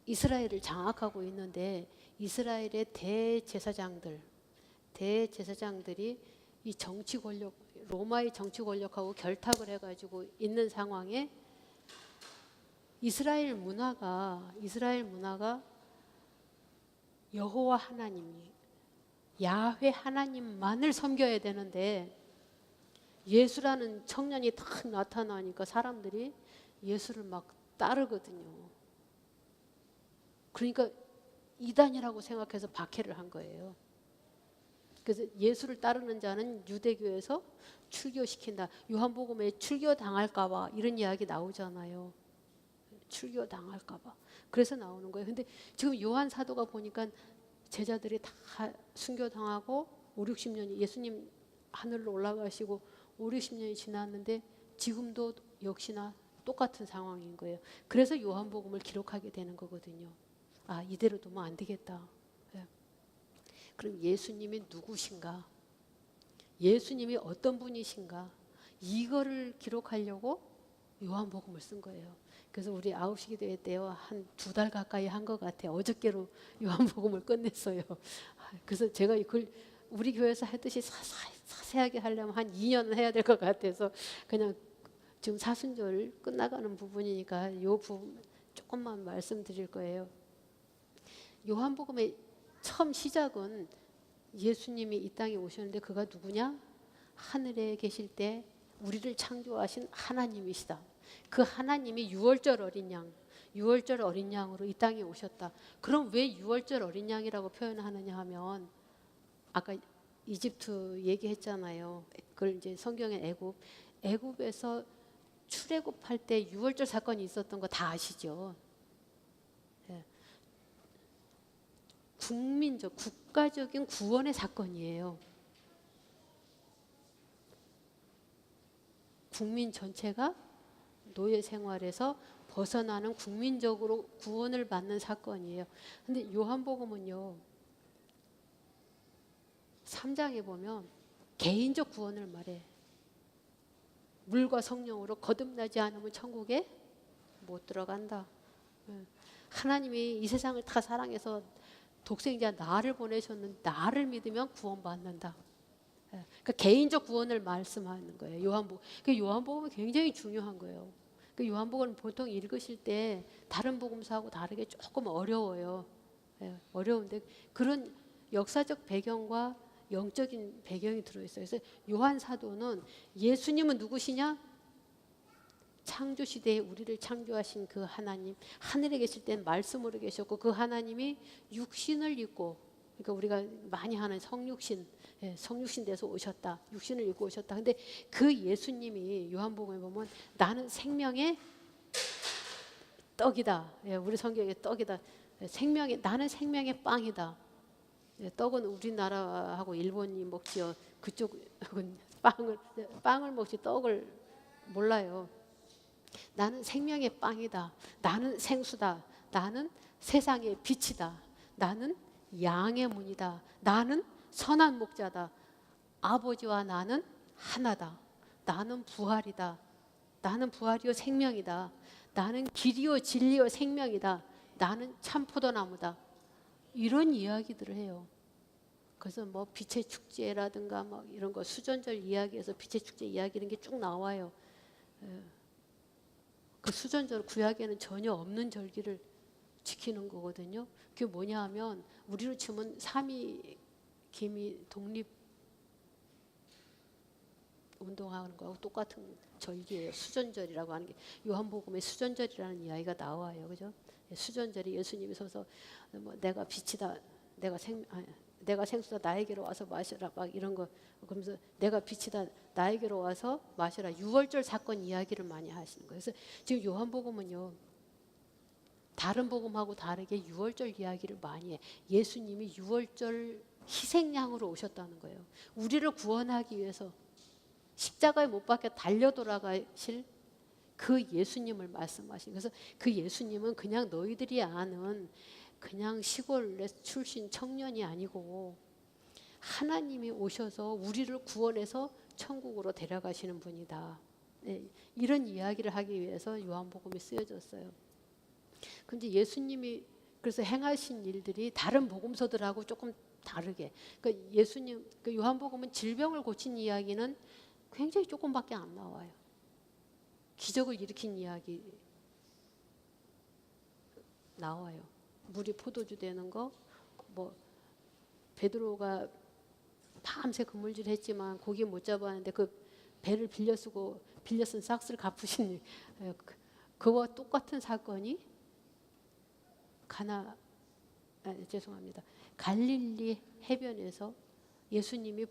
이스라엘을 장악하고 있는데 이스라엘의 대제사장들이 이 정치 권력 로마의 정치 권력하고 결탁을 해가지고 있는 상황에 이스라엘 문화가 여호와 하나님이 야훼 하나님만을 섬겨야 되는데 예수라는 청년이 딱 나타나니까 사람들이 예수를 막 따르거든요. 그러니까 이단이라고 생각해서 박해를 한 거예요. 그래서 예수를 따르는 자는 유대교에서 출교시킨다. 요한복음에 출교당할까 봐 이런 이야기 나오잖아요. 출교당할까 봐. 그래서 나오는 거예요. 근데 지금 요한 사도가 보니까 제자들이 다 순교당하고 5, 60년이 예수님 하늘로 올라가시고 5, 60년이 지났는데 지금도 역시나 똑같은 상황인 거예요. 그래서 요한복음을 기록하게 되는 거거든요. 아, 이대로 두면 안 되겠다. 예. 그럼 예수님이 누구신가? 예수님이 어떤 분이신가? 이거를 기록하려고 요한복음을 쓴 거예요. 그래서 우리 9시 기도회 때요 한 2달 가까이 한 것 같아요. 어저께로 요한복음을 끝냈어요. 그래서 제가 이걸 우리 교회에서 했듯이 자세하게 하려면 한 2년은 해야 될 것 같아서 그냥 지금 사순절 끝나가는 부분이니까 이 부분 조금만 말씀드릴 거예요. 요한복음의 처음 시작은 예수님이 이 땅에 오셨는데 그가 누구냐? 하늘에 계실 때 우리를 창조하신 하나님이시다. 그 하나님이 유월절 어린 양으로 이 땅에 오셨다. 그럼 왜 유월절 어린 양이라고 표현하느냐 하면 아까 이집트 얘기했잖아요. 그걸 이제 성경의 애굽에서 출애굽할 때 유월절 사건이 있었던 거 다 아시죠? 예. 국가적인 구원의 사건이에요. 국민 전체가 노예 생활에서 벗어나는 국민적으로 구원을 받는 사건이에요. 근데 요한복음은요. 3장에 보면 개인적 구원을 말해. 물과 성령으로 거듭나지 않으면 천국에 못 들어간다. 하나님이 이 세상을 다 사랑해서 독생자 나를 보내셨는데 나를 믿으면 구원받는다. 그러니까 개인적 구원을 말씀하는 거예요. 요한복음은 굉장히 중요한 거예요. 요한복음은 보통 읽으실 때 다른 복음서하고 다르게 조금 어려워요. 어려운데 그런 역사적 배경과 영적인 배경이 들어있어요. 그래서 요한 사도는 예수님은 누구시냐? 창조 시대에 우리를 창조하신 그 하나님, 하늘에 계실 때는 말씀으로 계셨고 그 하나님이 육신을 입고, 그러니까 우리가 많이 하는 성육신, 성육신 돼서 오셨다. 육신을 입고 오셨다. 근데 그 예수님이 요한복음에 보면 나는 생명의 떡이다. 우리 성경에 떡이다. 나는 생명의 빵이다. 떡은 우리나라하고 일본이 먹지요. 그쪽은 빵을 먹지 떡을 몰라요. 나는 생명의 빵이다. 나는 생수다. 나는 세상의 빛이다. 나는 양의 문이다. 나는 선한 목자다. 아버지와 나는 하나다. 나는 부활이다. 나는 부활이요 생명이다. 나는 길이요 진리요 생명이다. 나는 참 포도나무다. 이런 이야기들을 해요. 그래서 뭐 빛의 축제라든가 막 이런 거 수전절 이야기에서 빛의 축제 이야기 이런 게 쭉 나와요. 그 수전절 구약에는 전혀 없는 절기를 지키는 거거든요. 그게 뭐냐 하면 우리로 치면 삼위 기미 독립 운동하는 거하고 똑같은 절기예요. 수전절이라고 하는 게 요한복음에 수전절이라는 이야기가 나와요. 그죠? 수전절이 예수님이 서서 뭐 내가 빛이다. 내가 생수다 나에게로 와서 마시라 막 이런 거 그러면서 내가 빛이다 나에게로 와서 마시라 유월절 사건 이야기를 많이 하시는 거예요. 그래서 지금 요한복음은요 다른 복음하고 다르게 유월절 이야기를 많이 해. 예수님이 유월절 희생양으로 오셨다는 거예요. 우리를 구원하기 위해서 십자가에 못 박혀 달려 돌아가실 그 예수님을 말씀하신. 그래서 그 예수님은 그냥 너희들이 아는 그냥 시골 출신 청년이 아니고 하나님이 오셔서 우리를 구원해서 천국으로 데려가시는 분이다. 네, 이런 이야기를 하기 위해서 요한복음이 쓰여졌어요. 근데 예수님이 그래서 행하신 일들이 다른 복음서들하고 조금 다르게. 그러니까 예수님 그 요한복음은 질병을 고친 이야기는 굉장히 조금밖에 안 나와요. 기적을 일으킨 이야기 나와요. 물이 포도주 되는 거, 뭐 베드로가 밤새 그물질했지만 고기 못 잡았는데 그 배를 빌려 쓴 삭스를 갚으신 그와 똑같은 사건이 갈릴리 해변에서 예수님이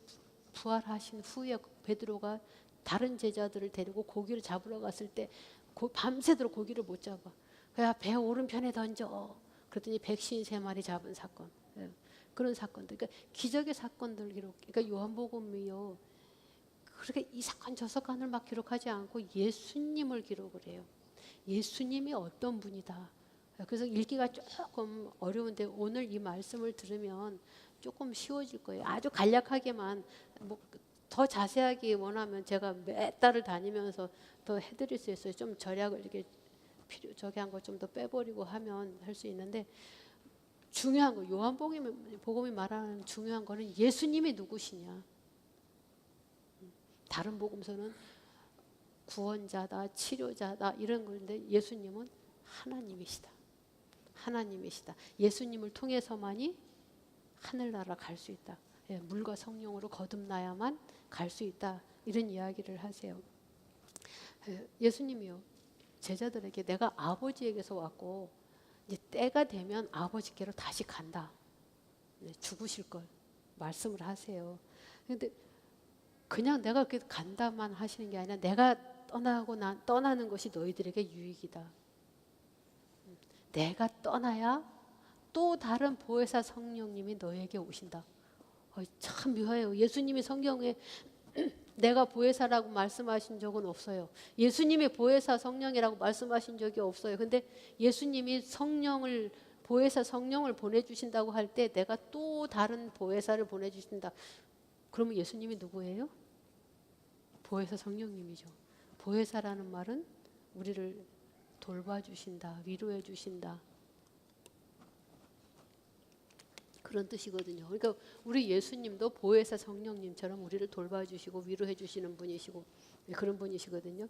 부활하신 후에 베드로가 다른 제자들을 데리고 고기를 잡으러 갔을 때 밤새도록 고기를 못 잡아. 그야 배 오른편에 던져. 그랬더니 백신 3마리 잡은 사건. 예. 그런 사건들. 그러니까 기적의 사건들 기록. 그러니까 요한복음이요. 그렇게 이 사건 저 사건을 막 기록하지 않고 예수님을 기록을 해요. 예수님이 어떤 분이다. 그래서 읽기가 조금 어려운데 오늘 이 말씀을 들으면 조금 쉬워질 거예요. 아주 간략하게만 뭐 더 자세하게 원하면 제가 몇 달을 다니면서 더 해드릴 수 있어요. 좀 절약을 이렇게 저기 한 거 좀 더 빼버리고 하면 할 수 있는데 중요한 거 요한복음이 말하는 중요한 거는 예수님이 누구시냐. 다른 복음서는 구원자다, 치료자다 이런 건데 예수님은 하나님이시다. 하나님이시다. 예수님을 통해서만이 하늘나라 갈 수 있다. 예, 물과 성령으로 거듭나야만 갈 수 있다. 이런 이야기를 하세요. 예수님이요. 제자들에게 내가 아버지에게서 왔고 이제 때가 되면 아버지께로 다시 간다. 네, 죽으실 걸 말씀을 하세요. 그런데 그냥 내가 그렇게 간다만 하시는 게 아니라 내가 떠나는 것이 너희들에게 유익이다. 내가 떠나야 또 다른 보혜사 성령님이 너에게 오신다. 참 묘해요. 예수님이 성경에 내가 보혜사라고 말씀하신 적은 없어요. 예수님이 보혜사 성령이라고 말씀하신 적이 없어요. 근데 예수님이 보혜사 성령을 보내주신다고 할 때 내가 또 다른 보혜사를 보내주신다. 그러면 예수님이 누구예요? 보혜사 성령님이죠. 보혜사라는 말은 우리를 돌봐주신다, 위로해주신다. 그런 뜻이거든요. 그러니까 우리 예수님도 보혜사 성령님처럼 우리를 돌봐주시고 위로해주시는 분이시고 그런 분이시거든요.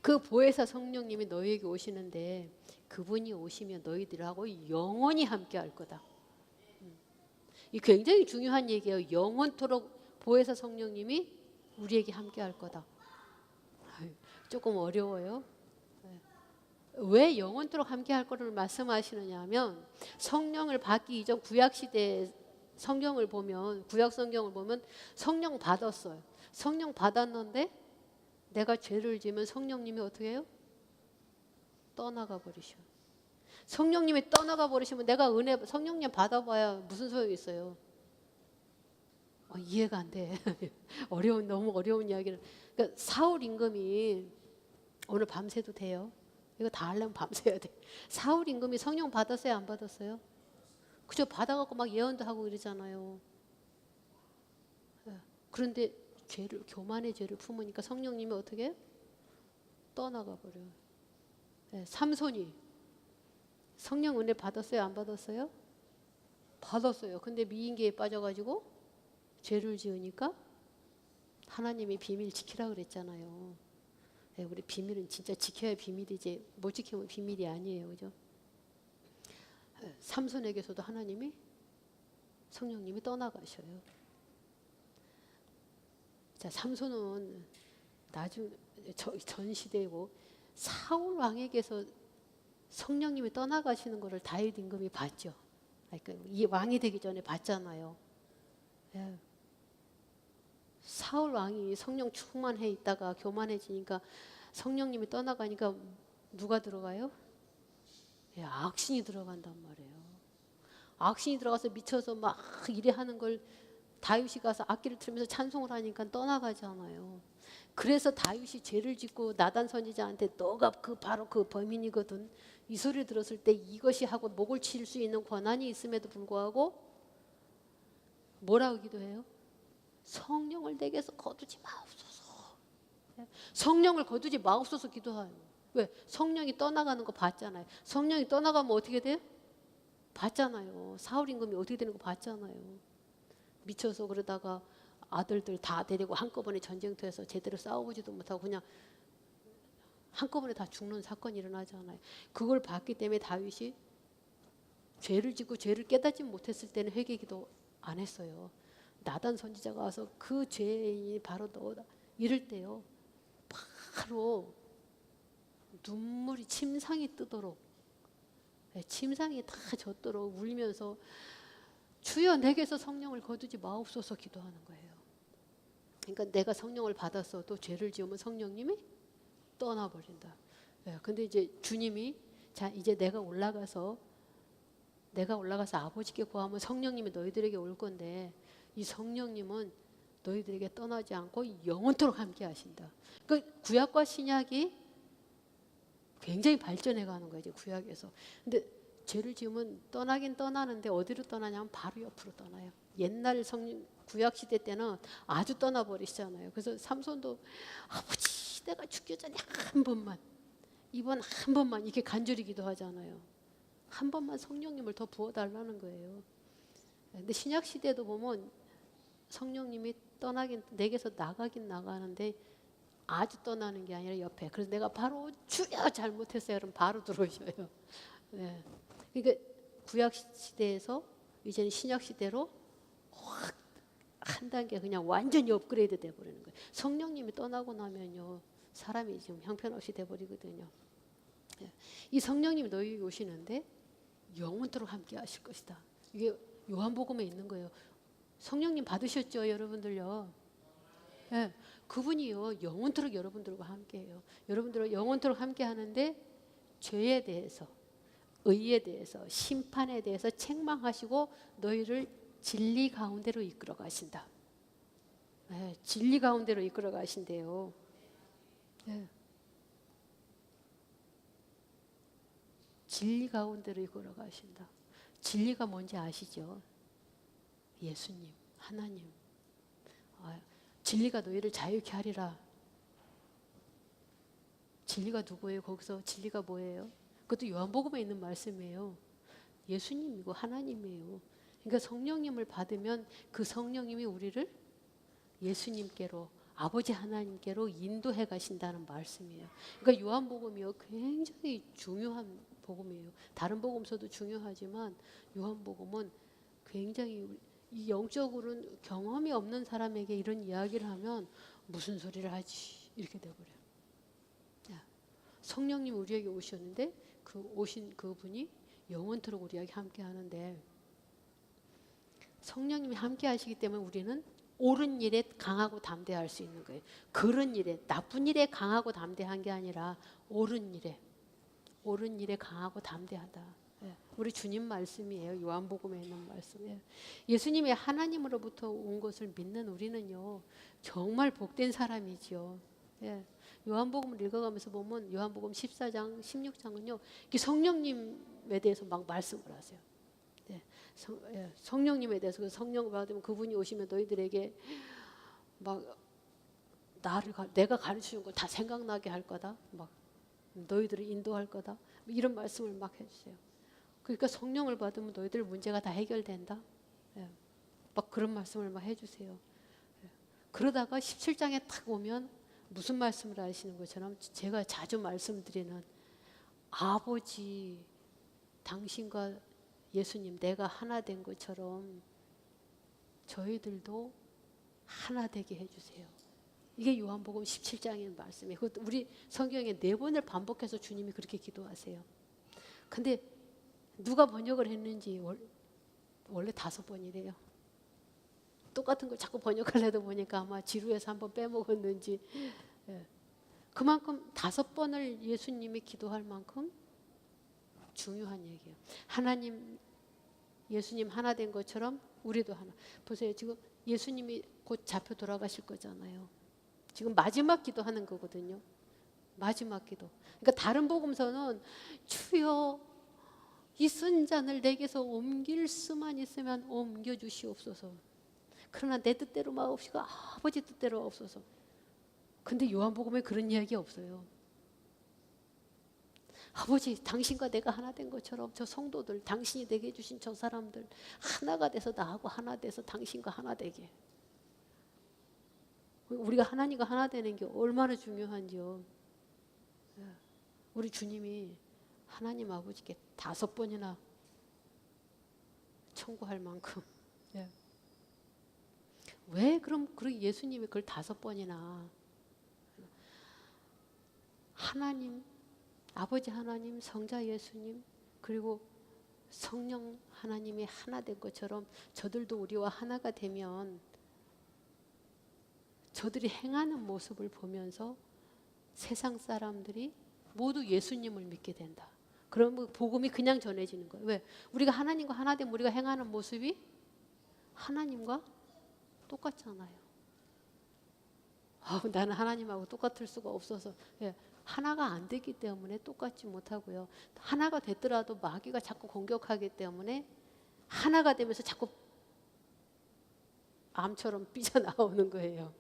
그 보혜사 성령님이 너희에게 오시는데 그분이 오시면 너희들하고 영원히 함께할 거다. 이 굉장히 중요한 얘기예요. 영원토록 보혜사 성령님이 우리에게 함께할 거다. 조금 어려워요. 왜 영원토록 함께할 거를 말씀하시느냐 하면 성령을 받기 이전 구약시대의 성경을 보면 구약 성경을 보면 성령 받았어요. 성령 받았는데 내가 죄를 지면 성령님이 어떻게 해요? 떠나가 버리셔. 성령님이 떠나가 버리시면 내가 성령님 받아봐야 무슨 소용이 있어요. 이해가 안 돼. 너무 어려운 이야기를. 그러니까 사울 임금이 오늘 밤새도 돼요. 이거 다 하려면 밤새야 돼. 사울 임금이 성령 받았어요, 안 받았어요? 그저 받아갖고 막 예언도 하고 이러잖아요. 그런데 교만의 죄를 품으니까 성령님이 어떻게 해요? 떠나가 버려요. 삼손이 성령 은혜 받았어요, 안 받았어요? 받았어요. 근데 미인계에 빠져가지고 죄를 지으니까 하나님이 비밀 지키라 그랬잖아요. 우리 비밀은 진짜 지켜야 비밀이지 못 지키면 비밀이 아니에요. 그죠? 삼손에게서도 하나님이 성령님이 떠나가셔요. 자, 삼손은 전 시대고 사울 왕에게서 성령님이 떠나가시는 것을 다윗 임금이 봤죠. 그러니까 이 왕이 되기 전에 봤잖아요. 예. 사울 왕이 성령 충만해 있다가 교만해지니까 성령님이 떠나가니까 누가 들어가요? 예, 악신이 들어간단 말이에요. 악신이 들어가서 미쳐서 막 이래 하는 걸 다윗이 가서 악기를 틀면서 찬송을 하니까 떠나가잖아요. 그래서 다윗이 죄를 짓고 나단 선지자한테 너가 바로 그 범인이거든. 이 소리 들었을 때 이것이 하고 목을 칠 수 있는 권한이 있음에도 불구하고 뭐라고 기도해요? 성령을 내게서 거두지 마옵소서. 성령을 거두지 마옵소서 기도해요. 왜? 성령이 떠나가는 거 봤잖아요. 성령이 떠나가면 어떻게 돼요? 봤잖아요. 사울 임금이 어떻게 되는 거 봤잖아요. 미쳐서 그러다가 아들들 다 데리고 한꺼번에 전쟁터에서 제대로 싸워보지도 못하고 그냥 한꺼번에 다 죽는 사건이 일어나잖아요. 그걸 봤기 때문에 다윗이 죄를 짓고 죄를 깨닫지 못했을 때는 회개기도 안 했어요. 나단 선지자가 와서 그 죄인이 바로 너다 이럴 때요. 바로 눈물이 침상이 뜨도록 침상이 다 젖도록 울면서 주여 내게서 성령을 거두지 마옵소서 기도하는 거예요. 그러니까 내가 성령을 받았어도 죄를 지으면 성령님이 떠나버린다. 근데 이제 주님이 자 이제 내가 올라가서 아버지께 구하면 성령님이 너희들에게 올 건데 이 성령님은 너희들에게 떠나지 않고 영원토록 함께 하신다. 그러니까 구약과 신약이 굉장히 발전해 가는 거예요. 이제 구약에서. 근데 죄를 지으면 떠나긴 떠나는데 어디로 떠나냐면 바로 옆으로 떠나요. 옛날 구약 시대 때는 아주 떠나버리시잖아요. 그래서 삼손도 아버지 내가 죽기 전에 한 번만 이번 한 번만 이렇게 간절히 기도하잖아요. 한 번만 성령님을 더 부어달라는 거예요. 근데 신약 시대도 보면 성령님이 떠나긴 내게서 나가긴 나가는데 아주 떠나는 게 아니라 옆에. 그래서 내가 바로 주여 잘못했어요. 그럼 바로 들어오셔요. 네. 그러니까 구약 시대에서 이제는 신약 시대로 확 한 단계 그냥 완전히 업그레이드 돼버리는 거예요. 성령님이 떠나고 나면요 사람이 지금 형편없이 돼버리거든요. 네. 이 성령님이 너희에게 오시는데 영원토록 함께 하실 것이다. 이게 요한복음에 있는 거예요. 성령님 받으셨죠, 여러분들요? 네. 그분이요 영원토록 여러분들과 함께해요. 여러분들과 영원토록 함께하는데 죄에 대해서, 의에 대해서, 심판에 대해서 책망하시고 너희를 진리 가운데로 이끌어 가신다. 네, 진리 가운데로 이끌어 가신대요. 네. 진리 가운데로 이끌어 가신다. 진리가 뭔지 아시죠? 예수님, 하나님. 진리가 너희를 자유케 하리라. 진리가 누구예요? 거기서 진리가 뭐예요? 그것도 요한복음에 있는 말씀이에요. 예수님이고 하나님이에요. 그러니까 성령님을 받으면 그 성령님이 우리를 예수님께로 아버지 하나님께로 인도해 가신다는 말씀이에요. 그러니까 요한복음이요 굉장히 중요한 복음이에요. 다른 복음서도 중요하지만 요한복음은 굉장히 이 영적으로는 경험이 없는 사람에게 이런 이야기를 하면 무슨 소리를 하지 이렇게 돼버려요. 성령님 우리에게 오셨는데 그 오신 그분이 영원토록 우리에게 함께 하는데 성령님이 함께 하시기 때문에 우리는 옳은 일에 강하고 담대할 수 있는 거예요. 그런 일에 나쁜 일에 강하고 담대한 게 아니라 옳은 일에 강하고 담대하다. 우리 주님 말씀이에요. 요한복음에 있는 말씀이에요. 예수님이 하나님으로부터 온 것을 믿는 우리는요 정말 복된 사람이지요. 요한복음을 읽어가면서 보면 요한복음 14장, 16장은요 성령님에 대해서 막 말씀을 하세요. 성령님에 대해서 그 성령을 받으면 그분이 오시면 너희들에게 막 내가 가르치는 걸 다 생각나게 할 거다. 막 너희들을 인도할 거다. 이런 말씀을 막 해주세요. 그러니까 성령을 받으면 너희들 문제가 다 해결된다. 막 그런 말씀을 막 해주세요. 그러다가 17장에 딱 오면 무슨 말씀을 하시는 것처럼 제가 자주 말씀드리는 아버지 당신과 예수님 내가 하나 된 것처럼 저희들도 하나 되게 해주세요. 이게 요한복음 17장의 말씀이에요. 그것도 우리 성경에 4번을 반복해서 주님이 그렇게 기도하세요. 근데 누가 번역을 했는지 원래 5번이래요. 똑같은 걸 자꾸 번역하려다 보니까 아마 지루해서 한번 빼먹었는지. 예. 그만큼 5번을 예수님이 기도할 만큼 중요한 얘기예요. 하나님, 예수님 하나 된 것처럼 우리도 하나. 보세요. 지금 예수님이 곧 잡혀 돌아가실 거잖아요. 지금 마지막 기도하는 거거든요. 마지막 기도. 그러니까 다른 복음서는 주여 이 쓴 잔을 내게서 옮길 수만 있으면 옮겨 주시옵소서. 그러나 내 뜻대로 마옵시고 아버지 뜻대로 없어서. 근데 요한복음에 그런 이야기 없어요. 아버지, 당신과 내가 하나 된 것처럼 저 성도들, 당신이 내게 주신 저 사람들 하나가 돼서 나하고 하나 돼서 당신과 하나 되게. 우리가 하나님과 하나 되는 게 얼마나 중요한지요. 우리 주님이 하나님 아버지께 5번이나 청구할 만큼. 왜 그럼 예수님이 그걸 5번이나 하나님, 아버지 하나님, 성자 예수님, 그리고 성령 하나님이 하나 된 것처럼 저들도 우리와 하나가 되면 저들이 행하는 모습을 보면서 세상 사람들이 모두 예수님을 믿게 된다. 그러면 복음이 그냥 전해지는 거예요. 왜? 우리가 하나님과 하나 되면 우리가 행하는 모습이 하나님과 똑같잖아요. 나는 하나님하고 똑같을 수가 없어서. 예, 하나가 안 되기 때문에 똑같지 못하고요. 하나가 됐더라도 마귀가 자꾸 공격하기 때문에 하나가 되면서 자꾸 암처럼 삐져나오는 거예요.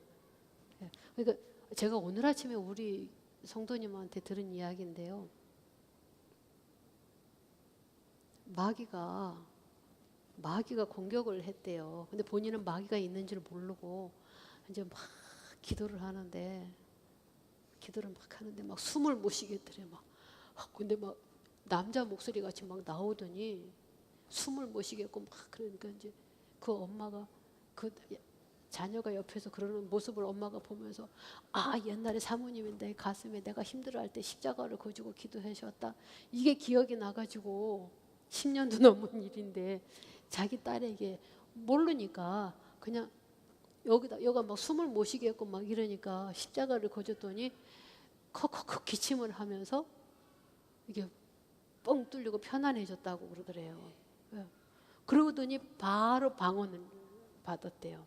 예, 그러니까 제가 오늘 아침에 우리 성도님한테 들은 이야기인데요. 마귀가 공격을 했대요. 근데 본인은 마귀가 있는 줄 모르고 이제 막 기도를 하는데 막 숨을 못 쉬겠더래. 근데 막 남자 목소리 같이 막 나오더니 숨을 못 쉬겠고 막 그러니까 이제 그 엄마가 그 자녀가 옆에서 그러는 모습을 엄마가 보면서 옛날에 사모님이 내 가슴에 내가 힘들어할 때 십자가를 거지고 기도하셨다. 이게 기억이 나가지고 10년도 넘은 일인데 자기 딸에게 모르니까 그냥 여기가 막 숨을 못 쉬겠고 막 이러니까 십자가를 거졌더니 컥컥컥 기침을 하면서 이게 뻥 뚫리고 편안해졌다고 그러더래요. 그러더니 바로 방언을 받았대요.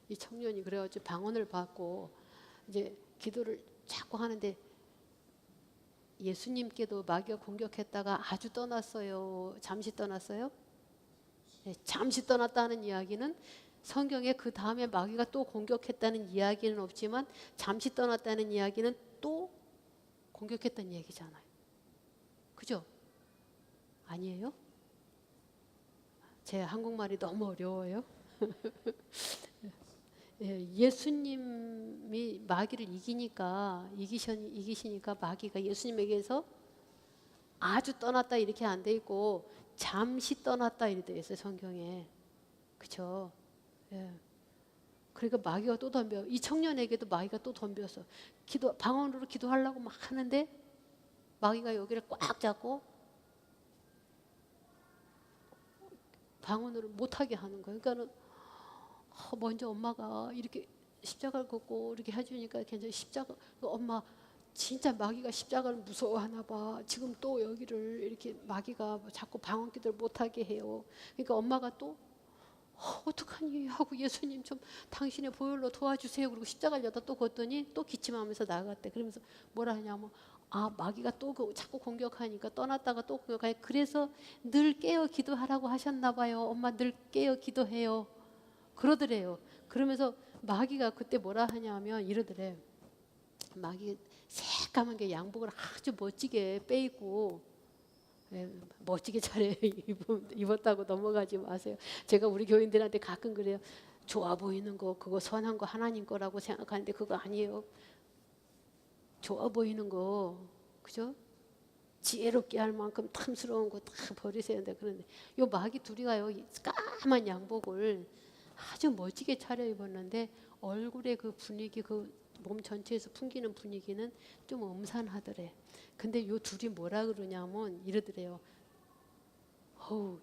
이 청년이 그래가지고 방언을 받고 이제 기도를 자꾸 하는데 예수님께도 마귀가 공격했다가 아주 떠났어요. 잠시 떠났어요? 네, 잠시 떠났다는 이야기는 성경에 그 다음에 마귀가 또 공격했다는 이야기는 없지만 잠시 떠났다는 이야기는 또 공격했다는 얘기잖아요. 그죠? 아니에요? 제 한국말이 너무 어려워요. 예수님이 마귀를 이기시니까 마귀가 예수님에게서 아주 떠났다 이렇게 안 돼 있고 잠시 떠났다 이렇게 돼 있어요 성경에. 그렇죠? 그러니까 마귀가 또 덤벼. 이 청년에게도 마귀가 또 덤벼서 방언으로 기도하려고 막 하는데 마귀가 여기를 꽉 잡고 방언으로 못하게 하는 거예요. 그러니까는 먼저 엄마가 이렇게 십자가를 걷고 이렇게 해주니까 괜찮아. 십자가 엄마 진짜 마귀가 십자가를 무서워하나 봐. 지금 또 여기를 이렇게 마귀가 자꾸 방언 기도를 못하게 해요. 그러니까 엄마가 또 어떡하니 하고 예수님 좀 당신의 보혈로 도와주세요. 그리고 십자가를 여다 또 걷더니 또 기침하면서 나갔대. 그러면서 뭐라 하냐면 마귀가 또 자꾸 공격하니까 떠났다가 또 공격하니까 그래서 늘 깨어 기도하라고 하셨나 봐요. 엄마 늘 깨어 기도해요. 그러더래요. 그러면서 마귀가 그때 뭐라 하냐면 이러더래. 마귀 새까만 게 양복을 아주 멋지게 빼입고 멋지게 잘 입었다고 넘어가지 마세요. 제가 우리 교인들한테 가끔 그래요. 좋아 보이는 거 그거 선한 거 하나님 거라고 생각하는데 그거 아니에요. 좋아 보이는 거 그죠? 지혜롭게 할 만큼 탐스러운 거 다 버리세요. 그런데 요 마귀 둘이가요 까만 양복을 아주 멋지게 차려입었는데 얼굴의 그 분위기 그 몸 전체에서 풍기는 분위기는 좀 음산하더래. 근데 요 둘이 뭐라 그러냐면 이러더래요. 어우,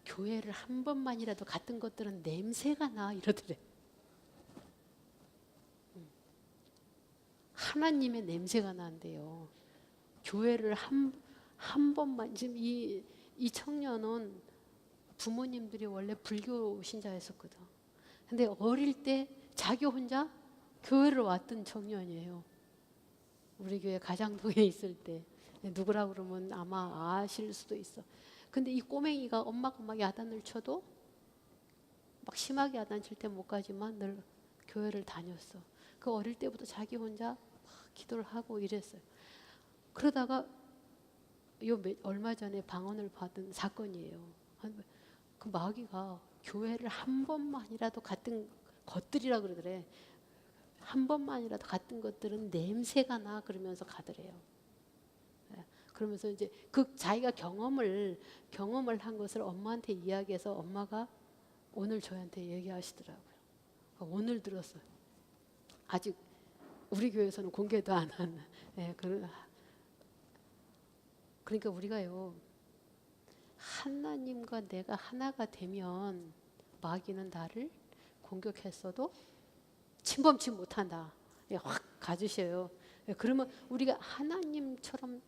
교회를 한 번만이라도 갔던 것들은 냄새가 나 이러더래. 하나님의 냄새가 난대요. 교회를 한 번만. 지금 이 청년은 부모님들이 원래 불교 신자였었거든. 근데 어릴 때 자기 혼자 교회를 왔던 청년이에요. 우리 교회 가장동에 있을 때. 누구라고 그러면 아마 아실 수도 있어. 근데 이 꼬맹이가 엄마가 막 야단을 쳐도 막 심하게 야단 칠 때 못 가지만 늘 교회를 다녔어. 그 어릴 때부터 자기 혼자 막 기도를 하고 이랬어요. 그러다가 얼마 전에 방언을 받은 사건이에요. 그 마귀가 교회를 한 번만이라도 갔던 것들이라 그러더래. 한 번만이라도 갔던 것들은 냄새가 나 그러면서 가더래요. 그러면서 이제 그 자기가 경험을 한 것을 엄마한테 이야기해서 엄마가 오늘 저한테 얘기하시더라고요. 오늘 들었어요. 아직 우리 교회에서는 공개도 안 한. 그러니까 우리가요, 하나님과 내가 하나가 되면 마귀는 나를 공격했어도 침범치 못한다. 확 가주셔요. 그러면 우리가 하나님처럼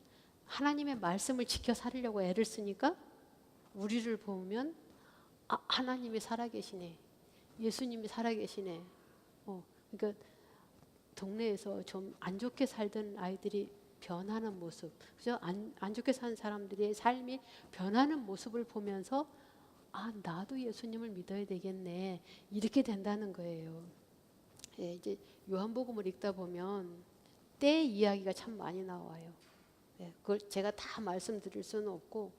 하나님의 말씀을 지켜 살려고 애를 쓰니까 우리를 보면 하나님이 살아계시네. 예수님이 살아계시네. 그러니까 동네에서 좀 안 좋게 살던 아이들이 변하는 모습, 그죠? 안 좋게 사는 사람들의 삶이 변하는 모습을 보면서 나도 예수님을 믿어야 되겠네. 이렇게 된다는 거예요. 이제 요한복음을 읽다 보면 때 이야기가 참 많이 나와요. 그걸 제가 다 말씀드릴 수는 없고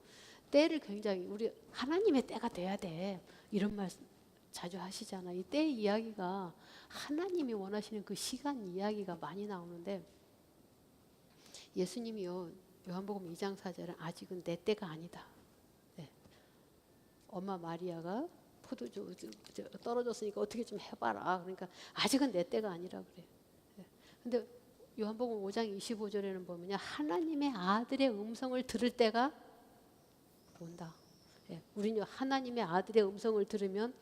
때를 굉장히 우리 하나님의 때가 돼야 돼. 이런 말씀 자주 하시잖아요. 이 때 이야기가 하나님이 원하시는 그 시간 이야기가 많이 나오는데 예수님이요. 요한복음 2장 4절은 아직은 내 때가 아니다. 엄마 마리아가 포도주 떨어졌으니까 어떻게 좀 해봐라. 그러니까 아직은 내 때가 아니라 그래요. 근데 요한복음 5장 25절에는 보면요. 하나님의 아들의 음성을 들을 때가 온다. 우리는 하나님의 아들의 음성을 들으면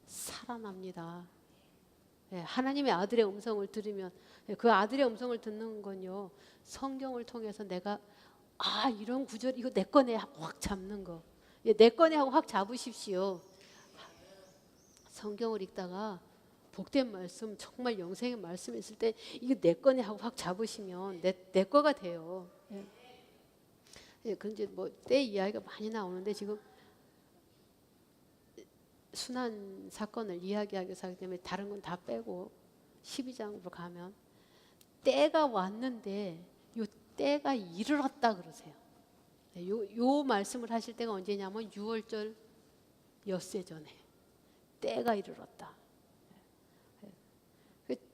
살아납니다. 하나님의 아들의 음성을 들으면 그 아들의 음성을 듣는 건요. 성경을 통해서 내가 이런 구절 이거 내 거네 하고 확 잡는 거. 내 거네 하고 확 잡으십시오. 성경을 읽다가 복된 말씀 정말 영생의 말씀 있을 때 이거 내 거네 하고 확 잡으시면 내 거가 돼요. 그런데 뭐 때 이야기가 많이 나오는데 지금 순환 사건을 이야기하기 위해서 하기 때문에 다른 건 다 빼고 12장으로 가면 때가 왔는데 요 때가 이르렀다 그러세요. 요 말씀을 하실 때가 언제냐면 6월절 엿새 전에 때가 이르렀다.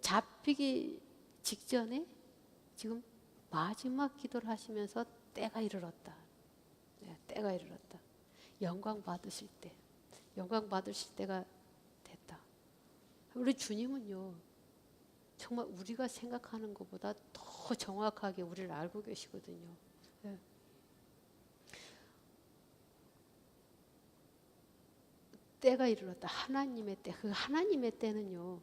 잡히기 직전에 지금 마지막 기도를 하시면서 때가 이르렀다. 때가 이르렀다. 영광 받으실 때. 영광 받으실 때가 됐다. 우리 주님은요. 정말 우리가 생각하는 것보다 더 정확하게 우리를 알고 계시거든요. 때가 이르렀다. 하나님의 때. 그 하나님의 때는요.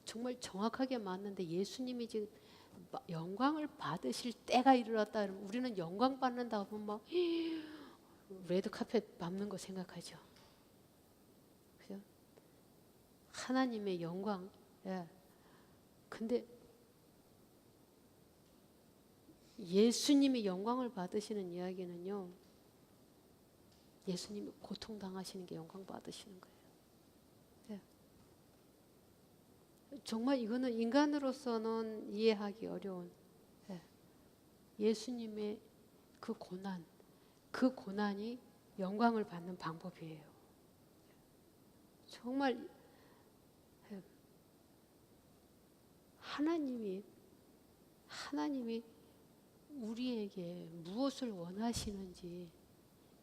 정말 정확하게 맞는데 예수님이 지금 영광을 받으실 때가 이르렀다. 우리는 영광 받는다 하면 막 레드카펫 밟는 거 생각하죠. 그죠? 하나님의 영광. 근데 예수님이 영광을 받으시는 이야기는요. 예수님이 고통당하시는 게 영광 받으시는 거예요. 정말 이거는 인간으로서는 이해하기 어려운 예수님의 그 고난이 영광을 받는 방법이에요. 정말 하나님이 우리에게 무엇을 원하시는지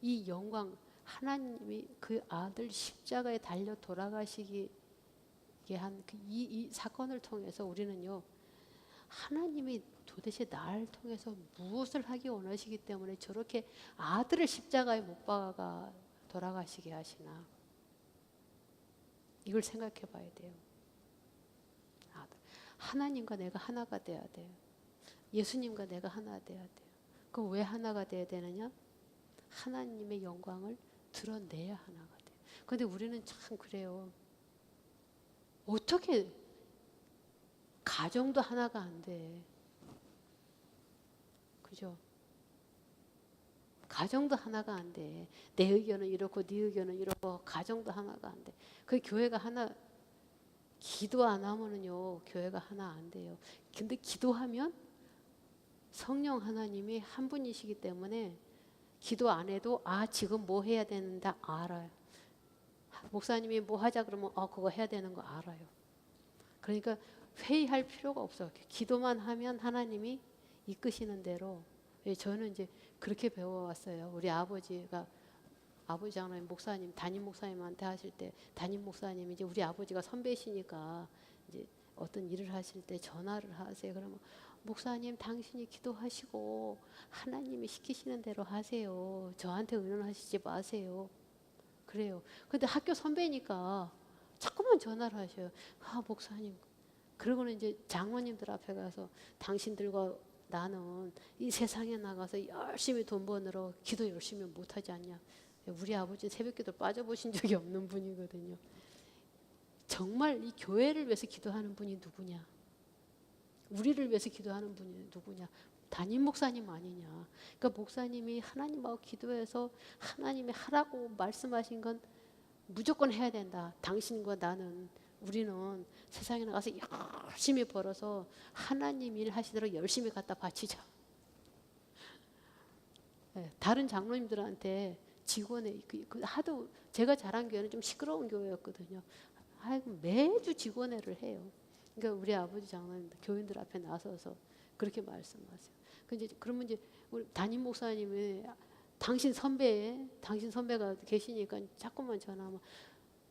이 영광 하나님이 그 아들 십자가에 달려 돌아가시기 한 이 사건을 통해서 우리는요 하나님이 도대체 날 통해서 무엇을 하기 원하시기 때문에 저렇게 아들을 십자가에 못 박아 돌아가시게 하시나. 이걸 생각해 봐야 돼요. 하나님과 내가 하나가 돼야 돼요. 예수님과 내가 하나 돼야 돼요. 그럼 왜 하나가 돼야 되느냐? 하나님의 영광을 드러내야 하나가 돼요. 그런데 우리는 참 그래요. 어떻게 가정도 하나가 안 돼. 그죠? 가정도 하나가 안 돼. 내 의견은 이렇고 네 의견은 이렇고 가정도 하나가 안 돼. 그 교회가 하나, 기도 안 하면은요 교회가 하나 안 돼요. 근데 기도하면 성령 하나님이 한 분이시기 때문에 기도 안 해도 지금 뭐 해야 되는다 알아요. 목사님이 뭐 하자 그러면 그거 해야 되는 거 알아요. 그러니까 회의할 필요가 없어요. 기도만 하면 하나님이 이끄시는 대로. 저는 이제 그렇게 배워왔어요. 우리 아버지가 아버지 장로님 목사님 담임 목사님한테 하실 때 담임 목사님이 이제 우리 아버지가 선배시니까 이제 어떤 일을 하실 때 전화를 하세요. 그러면 목사님 당신이 기도하시고 하나님이 시키시는 대로 하세요. 저한테 의논하시지 마세요. 그래요. 근데 학교 선배니까 자꾸만 전화를 하셔요. 목사님. 그러고는 이제 장로님들 앞에 가서 당신들과 나는 이 세상에 나가서 열심히 돈 버느라 기도 열심히 못하지 않냐. 우리 아버지 새벽기도 빠져보신 적이 없는 분이거든요. 정말 이 교회를 위해서 기도하는 분이 누구냐? 우리를 위해서 기도하는 분이 누구냐? 담임 목사님 아니냐? 그러니까 목사님이 하나님하고 기도해서 하나님이 하라고 말씀하신 건 무조건 해야 된다. 당신과 나는 우리는 세상에 나가서 열심히 벌어서 하나님 일 하시도록 열심히 갖다 바치자. 다른 장로님들한테 직원의 하도 제가 자란 교회는 좀 시끄러운 교회였거든요. 매주 직원회를 해요. 그러니까 우리 아버지 장로님들 교인들 앞에 나서서 그렇게 말씀하세요. 그러면 이제 우리 담임 목사님이 당신 선배가 계시니까 자꾸만 전화하면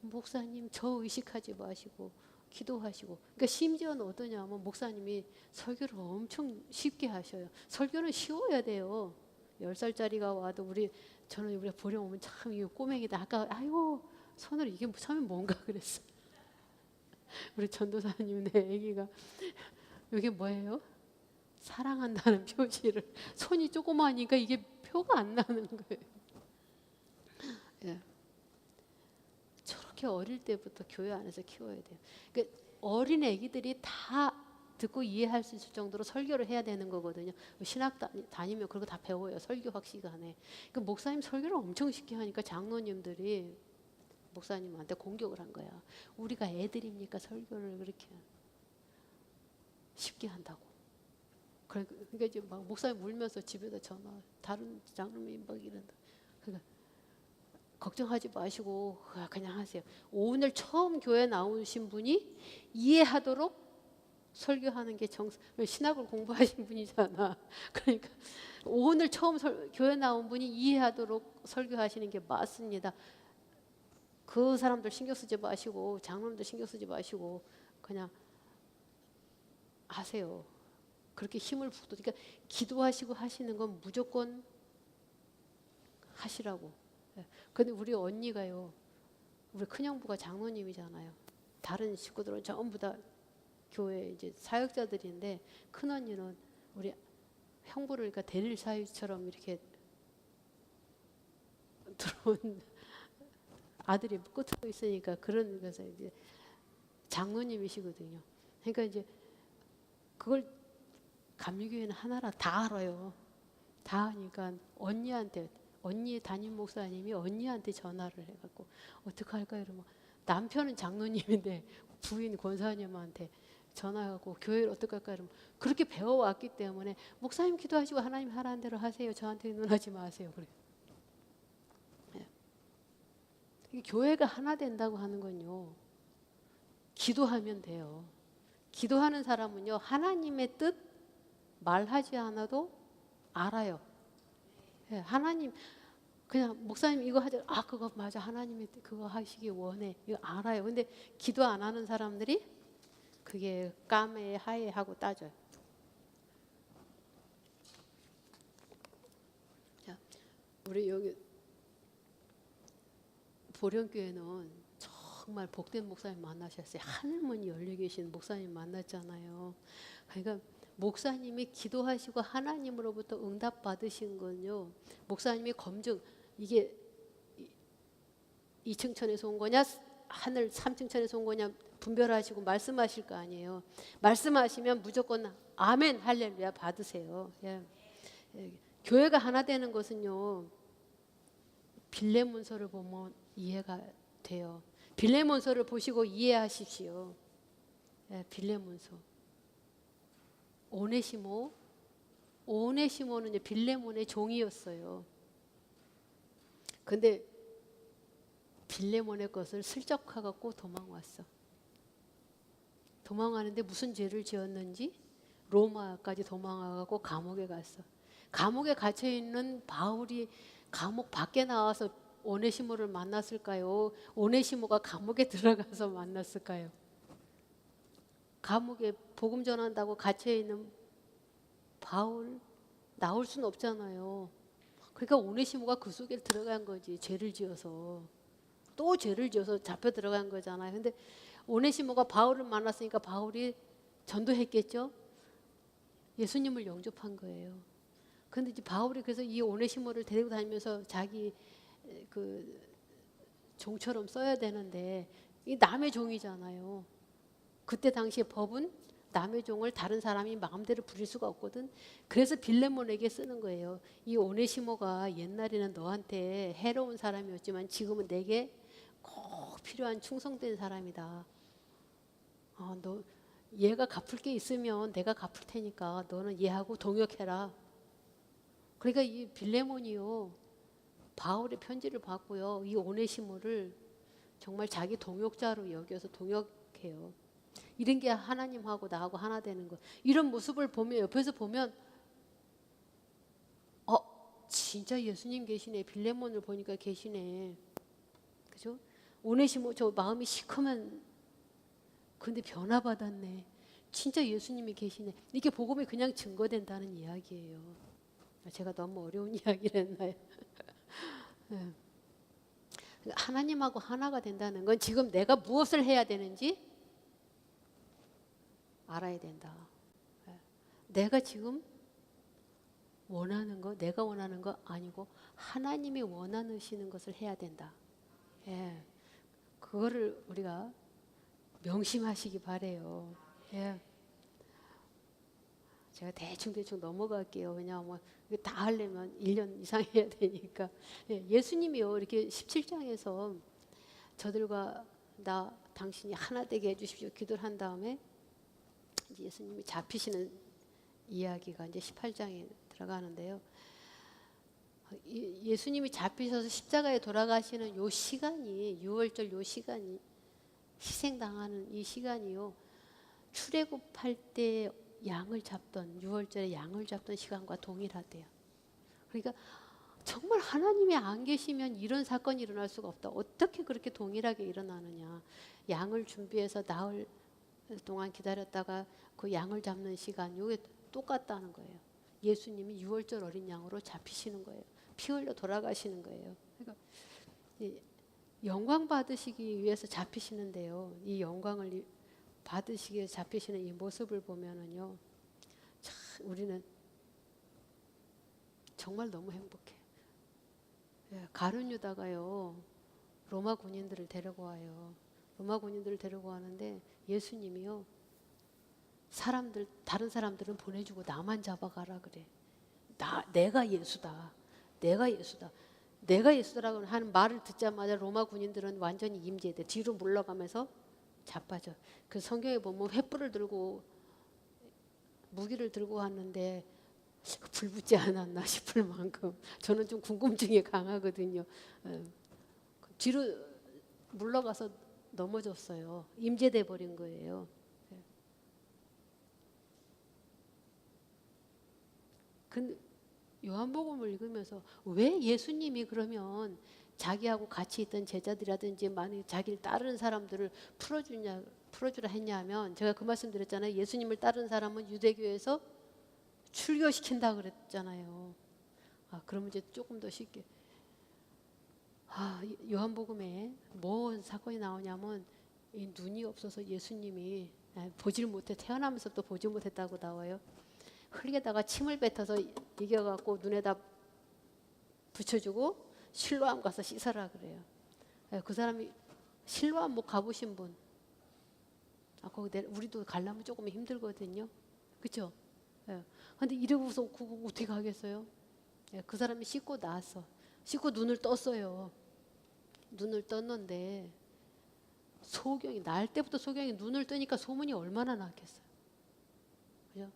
목사님 저 의식하지 마시고 기도하시고. 그러니까 심지어는 어떠냐면 목사님이 설교를 엄청 쉽게 하셔요. 설교는 쉬워야 돼요. 10살짜리가 와도 저는 우리가 보령 오면 참 이거 꼬맹이다. 아까 아이고 손으로 이게 처음에 뭔가 그랬어. 우리 전도사님 내 아기가 이게 뭐예요? 사랑한다는 표시를 손이 조그마하니까 이게 표가 안 나는 거예요. 예. 저렇게 어릴 때부터 교회 안에서 키워야 돼요. 그러니까 어린 아기들이 다 듣고 이해할 수 있을 정도로 설교를 해야 되는 거거든요. 신학 다니면 그런 거 다 배워요. 설교학 시간에. 그러니까 목사님 설교를 엄청 쉽게 하니까 장로님들이 목사님한테 공격을 한 거야. 우리가 애들입니까 설교를 그렇게 쉽게 한다고. 그러니까 이제 막 목사님 울면서 집에다 전화. 다른 장로님 막 이런다. 그러니까 걱정하지 마시고 그냥 하세요. 오늘 처음 교회 나오신 분이 이해하도록 설교하는 게 신학을 공부하신 분이잖아. 그러니까 오늘 처음 교회 나온 분이 이해하도록 설교하시는 게 맞습니다. 그 사람들 신경 쓰지 마시고 장로님들 신경 쓰지 마시고 그냥 하세요. 그렇게 힘을 북돋. 그러니까 기도하시고 하시는 건 무조건 하시라고. 근데 우리 언니가요. 우리 큰형부가 장로님이잖아요. 다른 식구들은 전부 다 교회 이제 사역자들인데 큰 언니는 우리 형부를 그러니까 대릴 사위처럼 이렇게 들어온 아들이 끝으로 있으니까 그런 거서 이제 장로님이시거든요. 그러니까 이제 그걸 감리교회는 하나라 다 알아요. 다 하니까 언니의 담임 목사님이 언니한테 전화를 해갖고 어떡할까 이러면 남편은 장로님인데 부인 권사님한테 전화하고 교회를 어떡할까 이러면 그렇게 배워왔기 때문에 목사님 기도하시고 하나님 하라는 대로 하세요. 저한테 의논하지 마세요. 그래요. 교회가 하나 된다고 하는 건요. 기도하면 돼요. 기도하는 사람은요. 하나님의 뜻 말하지 않아도 알아요. 하나님 그냥 목사님 이거 하자. 그거 맞아. 하나님이 그거 하시기 원해. 이거 알아요. 근데 기도 안 하는 사람들이 그게 까매 하에 하고 따져요. 우리 여기 보령교회는 정말 복된 목사님 만나셨어요. 하늘문이 열려 계신 목사님 만났잖아요. 그러니까 목사님이 기도하시고 하나님으로부터 응답 받으신 건요. 목사님이 검증 이게 2층 천에서 온 거냐 하늘 3층 천에서 온 거냐 분별하시고 말씀하실 거 아니에요. 말씀하시면 무조건 아멘 할렐루야 받으세요. 예. 예. 교회가 하나 되는 것은요. 빌레몬서를 보면 이해가 돼요. 빌레몬서를 보시고 이해하십시오. 예, 빌레몬서. 오네시모는 빌레몬의 종이었어요. 근데 빌레몬의 것을 슬쩍 갖고 도망왔어. 도망하는데 무슨 죄를 지었는지 로마까지 도망와갖고 감옥에 갔어. 감옥에 갇혀 있는 바울이 감옥 밖에 나와서 오네시모를 만났을까요? 오네시모가 감옥에 들어가서 만났을까요? 감옥에 복음 전한다고 갇혀 있는 바울 나올 수는 없잖아요. 그러니까 오네시모가 그 속에 들어간 거지. 죄를 지어서 또 죄를 지어서 잡혀 들어간 거잖아요. 근데 오네시모가 바울을 만났으니까 바울이 전도했겠죠. 예수님을 영접한 거예요. 근데 이제 바울이 그래서 이 오네시모를 데리고 다니면서 자기 그 종처럼 써야 되는데 이 남의 종이잖아요. 그때 당시에 법은 남의 종을 다른 사람이 마음대로 부릴 수가 없거든. 그래서 빌레몬에게 쓰는 거예요. 이 오네시모가 옛날에는 너한테 해로운 사람이었지만 지금은 내게 꼭 필요한 충성된 사람이다. 너 얘가 갚을 게 있으면 내가 갚을 테니까 너는 얘하고 동역해라. 그러니까 이 빌레몬이요. 바울의 편지를 받고요. 이 오네시모를 정말 자기 동역자로 여겨서 동역해요. 이런 게 하나님하고 나하고 하나 되는 거. 이런 모습을 보면 옆에서 보면 진짜 예수님 계시네. 빌레몬을 보니까 계시네. 그죠? 오네시모 저 마음이 시커먼 근데 변화받았네. 진짜 예수님이 계시네. 이게 복음이 그냥 증거된다는 이야기예요. 제가 너무 어려운 이야기를 했나요? 네. 하나님하고 하나가 된다는 건 지금 내가 무엇을 해야 되는지 알아야 된다. 내가 지금 원하는 거, 내가 원하는 거 아니고 하나님이 원하시는 것을 해야 된다. 예. 그거를 우리가 명심하시기 바래요. 예. 제가 대충 넘어갈게요. 왜냐하면 다 하려면 1년 이상 해야 되니까. 예. 예수님이요. 이렇게 17장에서 저들과 나 당신이 하나 되게 해주십시오. 기도를 한 다음에 이제 예수님이 잡히시는 이야기가 이제 18장에 들어가는데요. 예수님이 잡히셔서 십자가에 돌아가시는 요 시간이 6월절 요 시간이 희생당하는 이 시간이요. 출애굽할 때 양을 잡던 6월절에 양을 잡던 시간과 동일하대요. 그러니까 정말 하나님이 안 계시면 이런 사건이 일어날 수가 없다. 어떻게 그렇게 동일하게 일어나느냐. 양을 준비해서 나흘 동안 기다렸다가 그 양을 잡는 시간 이게 똑같다는 거예요. 예수님이 6월절 어린 양으로 잡히시는 거예요. 피 흘려 돌아가시는 거예요. 그러니까 영광 받으시기 위해서 잡히시는데요. 이 영광을 받으시기 위해서 잡히시는 이 모습을 보면은요, 참 우리는 정말 너무 행복해. 가룟 유다가요 로마 군인들을 데리고 와요. 로마 군인들을 데리고 와는데 예수님이요 다른 사람들은 보내주고 나만 잡아가라 그래. 내가 예수다. 내가 예수다라고 하는 말을 듣자마자 로마 군인들은 완전히 임재돼. 뒤로 물러가면서 자빠져. 그 성경에 보면 횃불을 들고 무기를 들고 왔는데 불 붙지 않았나 싶을 만큼 저는 좀 궁금증이 강하거든요. 뒤로 물러가서 넘어졌어요. 임재돼 버린 거예요. 근데 요한복음을 읽으면서 왜 예수님이 그러면 자기하고 같이 있던 제자들이라든지 만약 자기를 따르는 사람들을 풀어주라 했냐면 제가 그 말씀 드렸잖아요. 예수님을 따르는 사람은 유대교에서 출교시킨다 그랬잖아요. 그러면 이제 조금 더 쉽게. 요한복음에 뭔 사건이 나오냐면 이 눈이 없어서 예수님이 보질 못해 태어나면서 또 보지 못했다고 나와요. 흙에다가 침을 뱉어서 이겨갖고 눈에다 붙여주고 실로암 가서 씻어라 그래요. 그 사람이 실로암 못 가보신 분, 거기 우리도 가려면 조금 힘들거든요. 그렇죠? 근데 이러고서 그거 어떻게 가겠어요? 그 사람이 씻고 나왔어. 씻고 눈을 떴어요. 눈을 떴는데 소경이 날 때부터 소경이 눈을 뜨니까 소문이 얼마나 났겠어요. 그죠?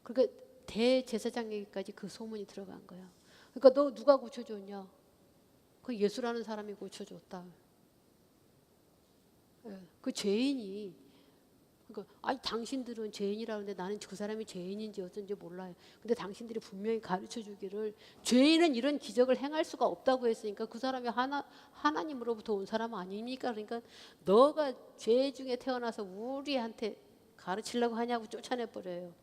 그러니까 대제사장에게까지 그 소문이 들어간 거야. 그러니까 너 누가 고쳐줬냐? 그 예수라는 사람이 고쳐줬다. 그 죄인이, 그러니까 아니 당신들은 죄인이라는데 나는 그 사람이 죄인인지 어쩐지 몰라요. 근데 당신들이 분명히 가르쳐 주기를 죄인은 이런 기적을 행할 수가 없다고 했으니까 그 사람이 하나님으로부터 온 사람 아닙니까? 그러니까 너가 죄 중에 태어나서 우리한테 가르치려고 하냐고 쫓아내 버려요.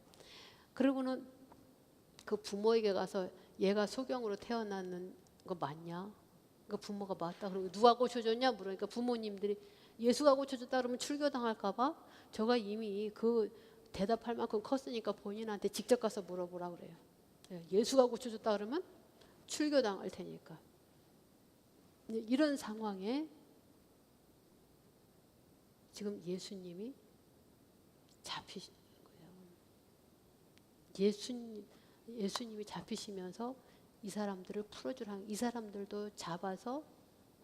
그리고는 그 부모에게 가서 얘가 소경으로 태어났는 거 맞냐? 그 부모가 맞다. 그리고 누가 고쳐줬냐 물으니까 부모님들이 예수가 고쳐줬다 그러면 출교당할까봐 저가 이미 그 대답할 만큼 컸으니까 본인한테 직접 가서 물어보라 그래요. 예수가 고쳐줬다 그러면 출교당할 테니까. 이런 상황에 지금 예수님이 잡히시는 거예요. 예수님이 잡히시면서 이 사람들을 풀어주라. 이 사람들도 잡아서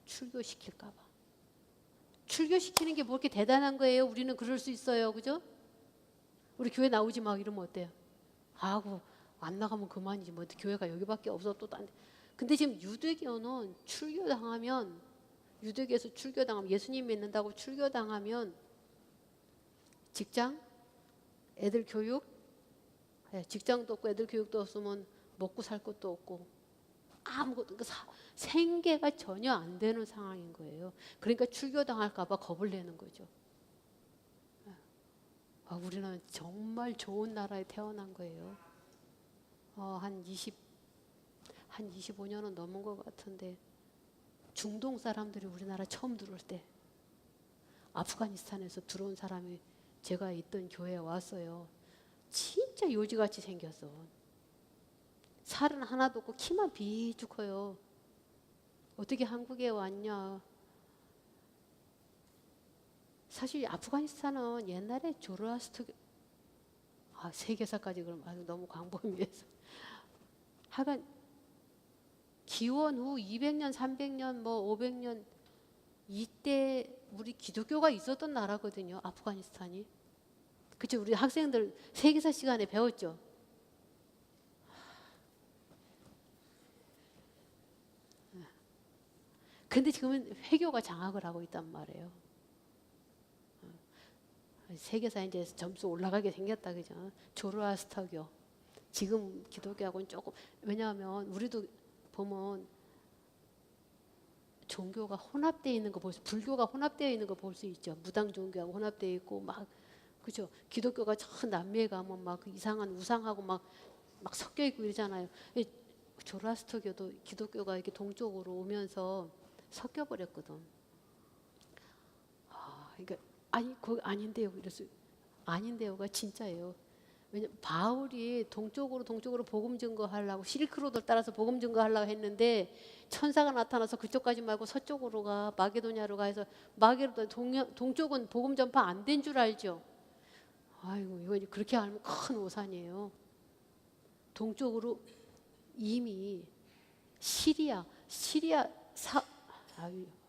출교시킬까 봐. 출교시키는 게 뭐 이렇게 대단한 거예요. 우리는 그럴 수 있어요. 그죠? 우리 교회 나오지 마 이러면 어때요? 안 나가면 그만이지. 뭐 교회가 여기밖에 없어 또 딴 데. 근데 지금 유대교는 출교당하면, 유대교에서 출교당하면, 예수님 믿는다고 출교당하면 직장, 애들 교육, 직장도 없고 애들 교육도 없으면 먹고 살 것도 없고 아무것도, 생계가 전혀 안 되는 상황인 거예요. 그러니까 출교당할까 봐 겁을 내는 거죠. 우리는 정말 좋은 나라에 태어난 거예요. 한 25년은 넘은 것 같은데 중동 사람들이 우리나라 처음 들어올 때 아프가니스탄에서 들어온 사람이 제가 있던 교회에 왔어요. 진짜 요지같이 생겼어. 살은 하나도 없고 키만 비죽어요. 어떻게 한국에 왔냐. 사실 아프가니스탄은 옛날에 조로아스터 세계사까지 그럼 너무 광범위해서 하여간 기원 후 200년 300년 뭐 500년 이때 우리 기독교가 있었던 나라거든요. 아프가니스탄이. 그쵸? 우리 학생들 세계사 시간에 배웠죠. 근데 지금은 회교가 장악을 하고 있단 말이에요. 세계사 이제 점수 올라가게 생겼다, 그죠? 조로아스터교. 지금 기독교하고는 조금, 왜냐하면 우리도 보면 종교가 혼합되어 있는 거 볼 수, 불교가 혼합되어 있는 거 볼 수 있죠. 무당 종교하고 혼합되어 있고 막, 그죠? 기독교가 저 남미에 가면 막 그 이상한 우상하고 막 섞여 있고 이러잖아요. 조로아스터교도 기독교가 이렇게 동쪽으로 오면서 섞여 버렸거든. 그러니까 그거 아닌데요. 그래서 아닌데요가 진짜예요. 왜냐 바울이 동쪽으로 복음 증거하려고 실크로드를 따라서 복음 증거하려고 했는데 천사가 나타나서 그쪽까지 말고 서쪽으로 가 마게도냐로 가 해서 동쪽은 복음 전파 안 된 줄 알죠. 이거 그렇게 알면 큰 오산이에요. 동쪽으로 이미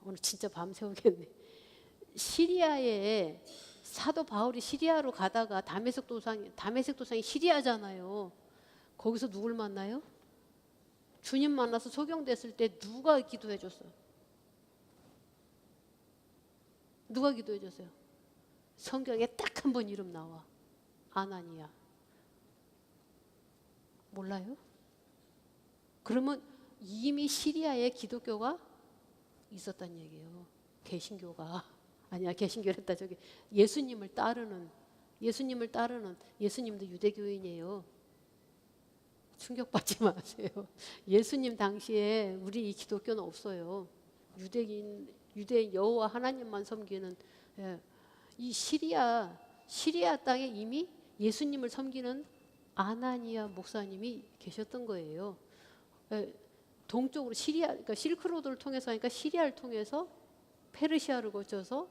오늘 진짜 밤새우겠네. 시리아에 사도 바울이 시리아로 가다가 다메섹 도상이 시리아잖아요. 거기서 누굴 만나요? 주님 만나서 소경됐을 때 누가 기도해 줬어요? 누가 기도해 줬어요? 성경에 딱 한 번 이름 나와. 아나니아. 몰라요? 그러면 이미 시리아에 기독교가 있었단 얘기예요. 개신교가. 아니야, 개신교랬다. 예수님을 따르는 예수님도 유대교인이에요. 충격받지 마세요. 예수님 당시에 우리 이 기독교는 없어요. 유대인 여호와 하나님만 섬기는, 예, 이 시리아 땅에 이미 예수님을 섬기는 아나니아 목사님이 계셨던 거예요. 예, 동쪽으로 그러니까 실크로드를 통해서 하니까 시리아를 통해서 페르시아를 거쳐서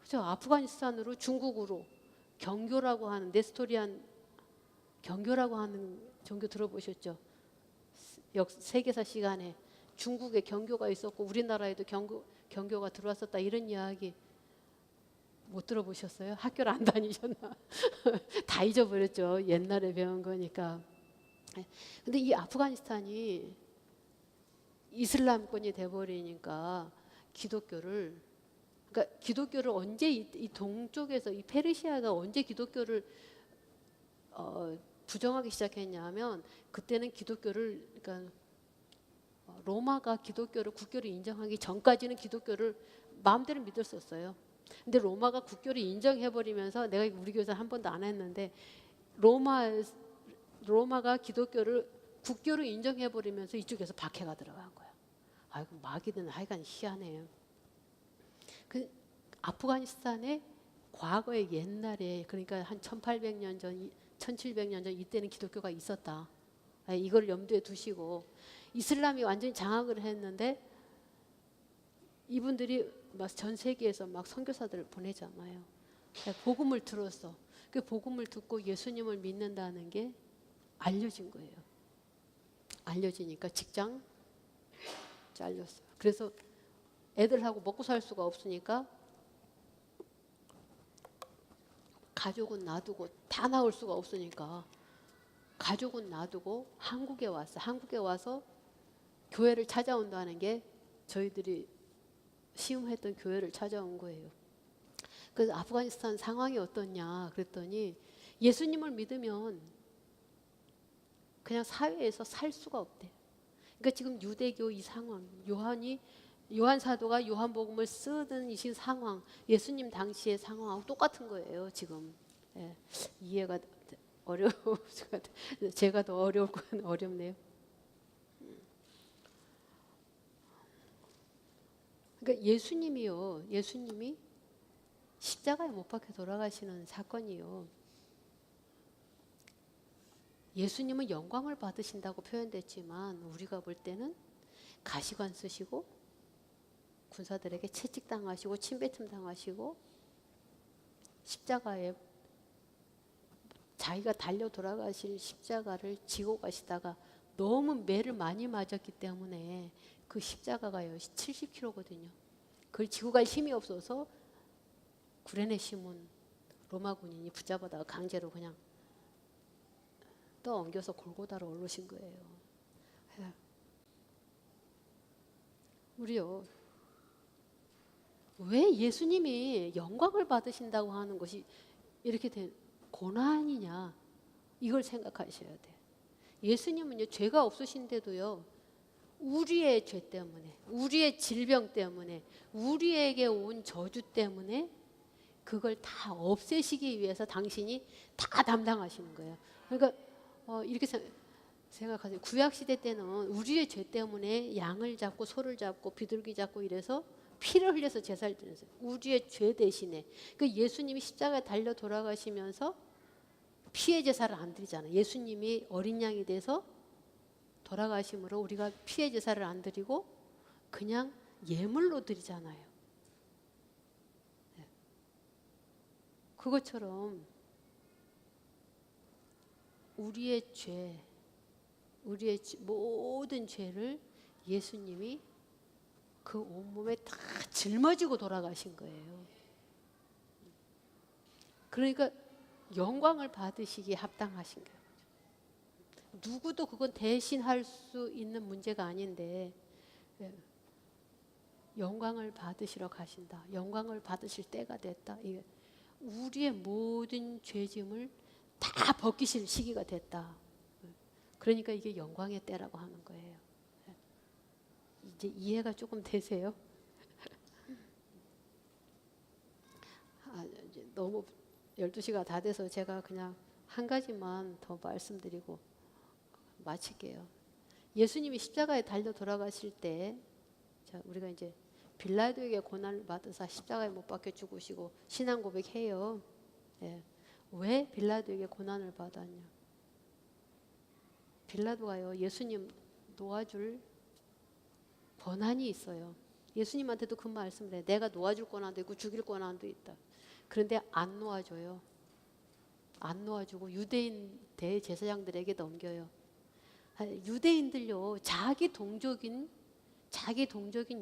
그죠? 아프가니스탄으로 중국으로 경교라고 하는 네스토리안 경교라고 하는 종교 들어보셨죠? 세계사 시간에 중국에 경교가 있었고 우리나라에도 경교가 들어왔었다 이런 이야기 못 들어보셨어요? 학교를 안 다니셨나? 다 잊어버렸죠. 옛날에 배운 거니까. 근데 이 아프가니스탄이 이슬람권이 돼버리니까 기독교를 언제 이 동쪽에서 이 페르시아가 언제 기독교를 부정하기 시작했냐면 그때는 기독교를 그러니까 로마가 기독교를 국교를 인정하기 전까지는 기독교를 마음대로 믿을 수 없어요. 근데 로마가 국교를 인정해버리면서 내가 우리 교회에서 한 번도 안 했는데 로마가 기독교를 국교로 인정해버리면서 이쪽에서 박해가 들어간 거야. 아이고 마귀는 하여간 희한해요. 그 아프가니스탄의 과거의 옛날에 그러니까 한 1800년 전 1700년 전 이때는 기독교가 있었다. 이걸 염두에 두시고 이슬람이 완전히 장악을 했는데 이분들이 막 전 세계에서 막 선교사들을 보내잖아요. 복음을 들었어. 그 복음을 듣고 예수님을 믿는다는 게 알려진 거예요. 알려지니까 직장 잘렸어요. 그래서 애들하고 먹고 살 수가 없으니까 가족은 놔두고 다 나올 수가 없으니까 가족은 놔두고 한국에 왔어. 한국에 와서 교회를 찾아온다는 게 저희들이 시음했던 교회를 찾아온 거예요. 그래서 아프가니스탄 상황이 어떻냐 그랬더니 예수님을 믿으면 그냥 사회에서 살 수가 없대요. 그러니까 지금 유대교 이 상황, 요한 사도가 요한복음을 쓰던 이 상황, 예수님 당시의 상황하고 똑같은 거예요. 지금 예, 이해가 어려워. 제가 더 어려울 건 어렵네요. 그러니까 예수님이 십자가에 못 박혀 돌아가시는 사건이요. 예수님은 영광을 받으신다고 표현됐지만 우리가 볼 때는 가시관 쓰시고 군사들에게 채찍당하시고 침뱉음 당하시고 십자가에 자기가 달려 돌아가실 십자가를 지고 가시다가 너무 매를 많이 맞았기 때문에 그 십자가가요 70kg거든요. 그걸 지고 갈 힘이 없어서 구레네 시몬 로마 군인이 붙잡아다가 강제로 그냥 떠넘겨서 골고다로 올르신 거예요. 우리요 왜 예수님이 영광을 받으신다고 하는 것이 이렇게 된 고난이냐 이걸 생각하셔야 돼. 예수님은요 죄가 없으신데도요 우리의 죄 때문에 우리의 질병 때문에 우리에게 온 저주 때문에 그걸 다 없애시기 위해서 당신이 다 담당하시는 거예요. 그러니까 이렇게 생각하세요. 구약시대 때는 우리의 죄 때문에 양을 잡고 소를 잡고 비둘기 잡고 이래서 피를 흘려서 제사를 드렸어요. 우리의 죄 대신에. 그 예수님이 십자가에 달려 돌아가시면서 피의 제사를 안 드리잖아요. 예수님이 어린 양이 돼서 돌아가심으로 우리가 피의 제사를 안 드리고 그냥 예물로 드리잖아요. 네. 그것처럼 우리의 모든 죄를 예수님이 그 온몸에 다 짊어지고 돌아가신 거예요. 그러니까 영광을 받으시기에 합당하신 거예요. 누구도 그건 대신할 수 있는 문제가 아닌데 영광을 받으시러 가신다. 영광을 받으실 때가 됐다. 우리의 모든 죄짐을 다 벗기실 시기가 됐다. 그러니까 이게 영광의 때라고 하는 거예요. 이제 이해가 조금 되세요? 이제 너무 12시가 다 돼서 제가 그냥 한 가지만 더 말씀드리고 마칠게요. 예수님이 십자가에 달려 돌아가실 때, 자, 우리가 이제 빌라도에게 고난을 받으사 십자가에 못 박혀 죽으시고 신앙 고백해요. 예. 왜 빌라도에게 고난을 받았냐? 빌라도가요, 예수님 놓아줄 권한이 있어요. 예수님한테도 그 말씀을 해. 내가 놓아줄 권한도 있고 죽일 권한도 있다. 그런데 안 놓아줘요. 안 놓아주고 유대인 대제사장들에게 넘겨요. 유대인들요, 자기 동족인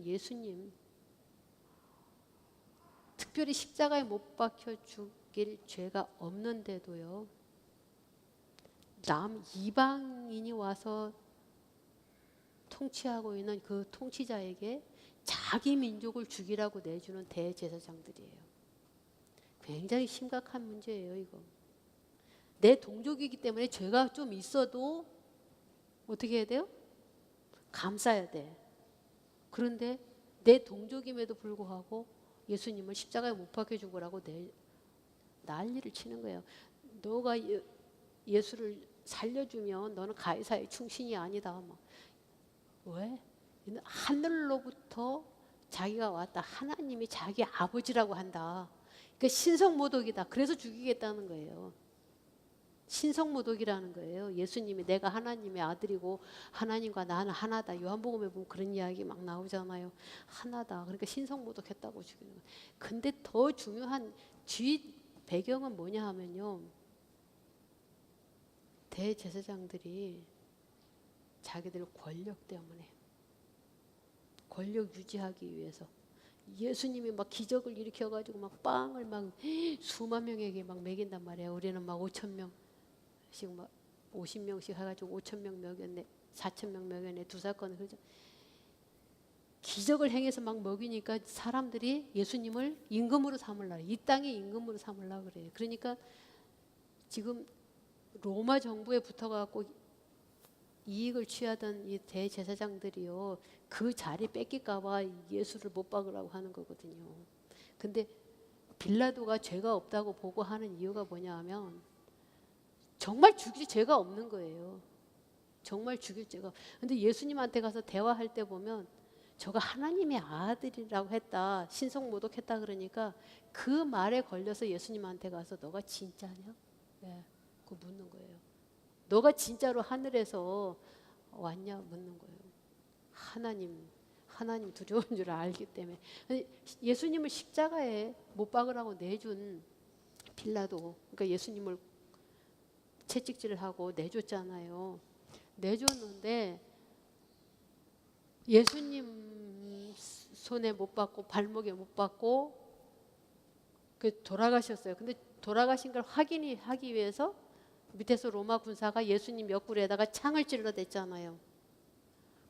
예수님, 특별히 십자가에 못 박혀 죽일 죄가 없는데도요, 이방인이 와서 통치하고 있는 그 통치자에게 자기 민족을 죽이라고 내주는 대제사장들이에요. 굉장히 심각한 문제예요, 이거. 내 동족이기 때문에 죄가 좀 있어도 어떻게 해야 돼요? 감싸야 돼. 그런데 내 동족임에도 불구하고 예수님을 십자가에 못 박혀 죽으라고 난리를 치는 거예요. 너가 예수를 살려주면 너는 가이사의 충신이 아니다. 막. 왜? 하늘로부터 자기가 왔다. 하나님이 자기 아버지라고 한다. 그러니까 신성모독이다. 그래서 죽이겠다는 거예요. 신성모독이라는 거예요. 예수님이 내가 하나님의 아들이고 하나님과 나는 하나다. 요한복음에 보면 그런 이야기 막 나오잖아요. 하나다. 그러니까 신성모독했다고 죽이는 거예요. 근데 더 중요한 배경은 뭐냐 하면요, 대제사장들이 자기들 권력 때문에, 권력 유지하기 위해서 예수님이 막 기적을 일으켜가지고 막 빵을 막 수만 명에게 막 먹인단 말이에요. 우리는 막 5천 명씩 막 50명씩 해가지고 5천 명 먹였네, 4천 명 먹였네, 두 사건을. 그죠? 기적을 행해서 막 먹이니까 사람들이 예수님을 임금으로 삼으려고, 이 땅의 임금으로 삼으려고 그래요. 그러니까 지금 로마 정부에 붙어갖고 이익을 취하던 이 대제사장들이요, 그 자리 뺏길까봐 예수를 못 박으라고 하는 거거든요. 근데 빌라도가 죄가 없다고 보고하는 이유가 뭐냐 하면 정말 죽일 죄가 없는 거예요. 정말 죽일 죄가. 근데 예수님한테 가서 대화할 때 보면 저가 하나님의 아들이라고 했다, 신성모독했다 그러니까 그 말에 걸려서 예수님한테 가서 너가 진짜냐? 네, 그거 묻는 거예요. 너가 진짜로 하늘에서 왔냐 묻는 거예요. 하나님 두려운 줄 알기 때문에. 예수님을 십자가에 못 박으라고 내준 빌라도, 그러니까 예수님을 채찍질을 하고 내줬잖아요. 내줬는데 예수님 손에 못 박고 발목에 못 박고 돌아가셨어요. 근데 돌아가신 걸 확인하기 위해서 밑에서 로마 군사가 예수님 옆구리에다가 창을 찔러댔잖아요.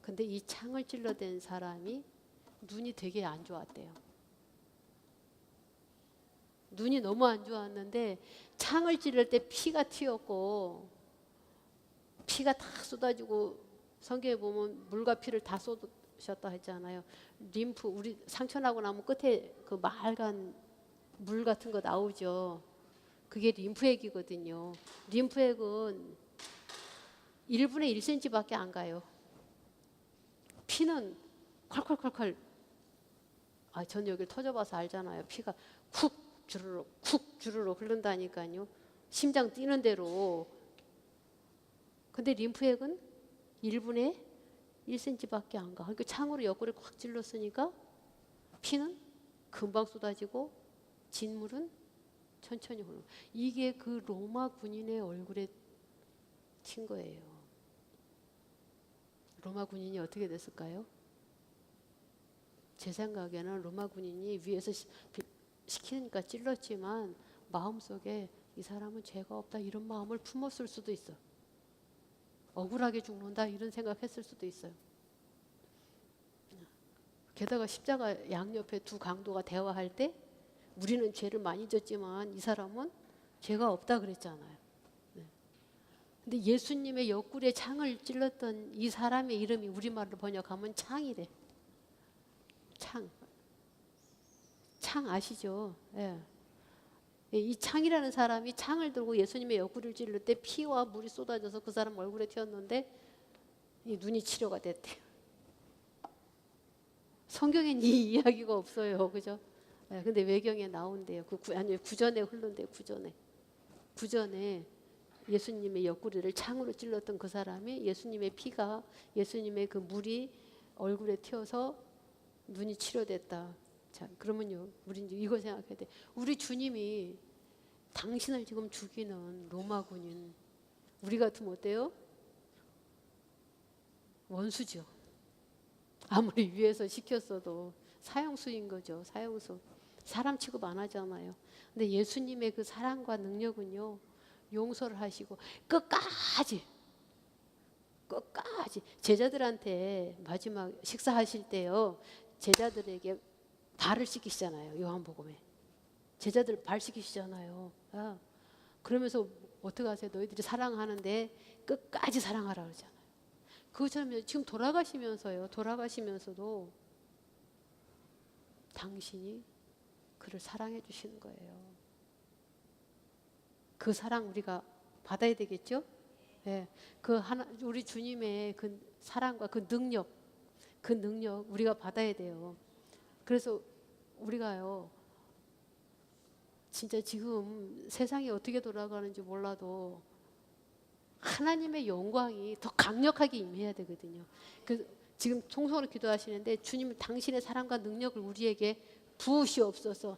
근데 이 창을 찔러댄 사람이 눈이 되게 안 좋았대요. 눈이 너무 안 좋았는데 창을 찔릴 때 피가 튀었고, 피가 다 쏟아지고, 성경에 보면 물과 피를 다 쏟으셨다 했잖아요. 림프, 우리 상처나고 나면 끝에 그 맑은 물 같은 거 나오죠. 그게 림프액이거든요. 림프액은 1분의 1cm밖에 안 가요. 피는 콸콸콸콸. 전 여기를 터져봐서 알잖아요. 피가 쿡 주르륵 흐른다니까요. 심장 뛰는 대로. 근데 림프액은 1분의 1cm밖에 안 가. 그러니까 창으로 옆구리 꽉 찔렀으니까 피는 금방 쏟아지고 진물은 천천히 흐르고. 이게 그 로마 군인의 얼굴에 튄 거예요. 로마 군인이 어떻게 됐을까요? 제 생각에는 로마 군인이 위에서 시키니까 찔렀지만 마음속에 이 사람은 죄가 없다 이런 마음을 품었을 수도 있어. 억울하게 죽는다 이런 생각했을 수도 있어요. 게다가 십자가 양옆에 두 강도가 대화할 때 우리는 죄를 많이 졌지만 이 사람은 죄가 없다 그랬잖아요. 근데 예수님의 옆구리에 창을 찔렀던 이 사람의 이름이 우리말로 번역하면 창이래. 창 아시죠? 예. 이 창이라는 사람이 창을 들고 예수님의 옆구리를 찔릴 때 피와 물이 쏟아져서 그 사람 얼굴에 튀었는데 이 눈이 치료가 됐대요. 성경엔 이 이야기가 없어요, 그죠? 네, 근데 외경에 나온대요. 아니 구전에 흐른대요. 구전에 예수님의 옆구리를 창으로 찔렀던 그 사람이 예수님의 피가 예수님의 그 물이 얼굴에 튀어서 눈이 치료됐다. 자, 그러면요, 우리 이제 이거 생각해야 돼. 우리 주님이 당신을 지금 죽이는 로마 군인, 우리 같으면 어때요? 원수죠. 아무리 위에서 시켰어도 사형수인 거죠. 사형수. 사람 취급 안 하잖아요. 근데 예수님의 그 사랑과 능력은요, 용서를 하시고 끝까지 제자들한테 마지막 식사하실 때요, 제자들에게 발을 씻기시잖아요. 요한복음에 제자들 발 씻기시잖아요. 아, 그러면서 어떻게 하세요? 너희들이 사랑하는데 끝까지 사랑하라 그러잖아요. 그것처럼 지금 돌아가시면서도 당신이 그를 사랑해 주시는 거예요. 그 사랑 우리가 받아야 되겠죠? 네. 우리 주님의 그 사랑과 그 능력 우리가 받아야 돼요. 그래서 우리가요, 진짜 지금 세상이 어떻게 돌아가는지 몰라도 하나님의 영광이 더 강력하게 임해야 되거든요. 지금 통성으로 기도하시는데 주님 당신의 사랑과 능력을 우리에게 부으시옵소서.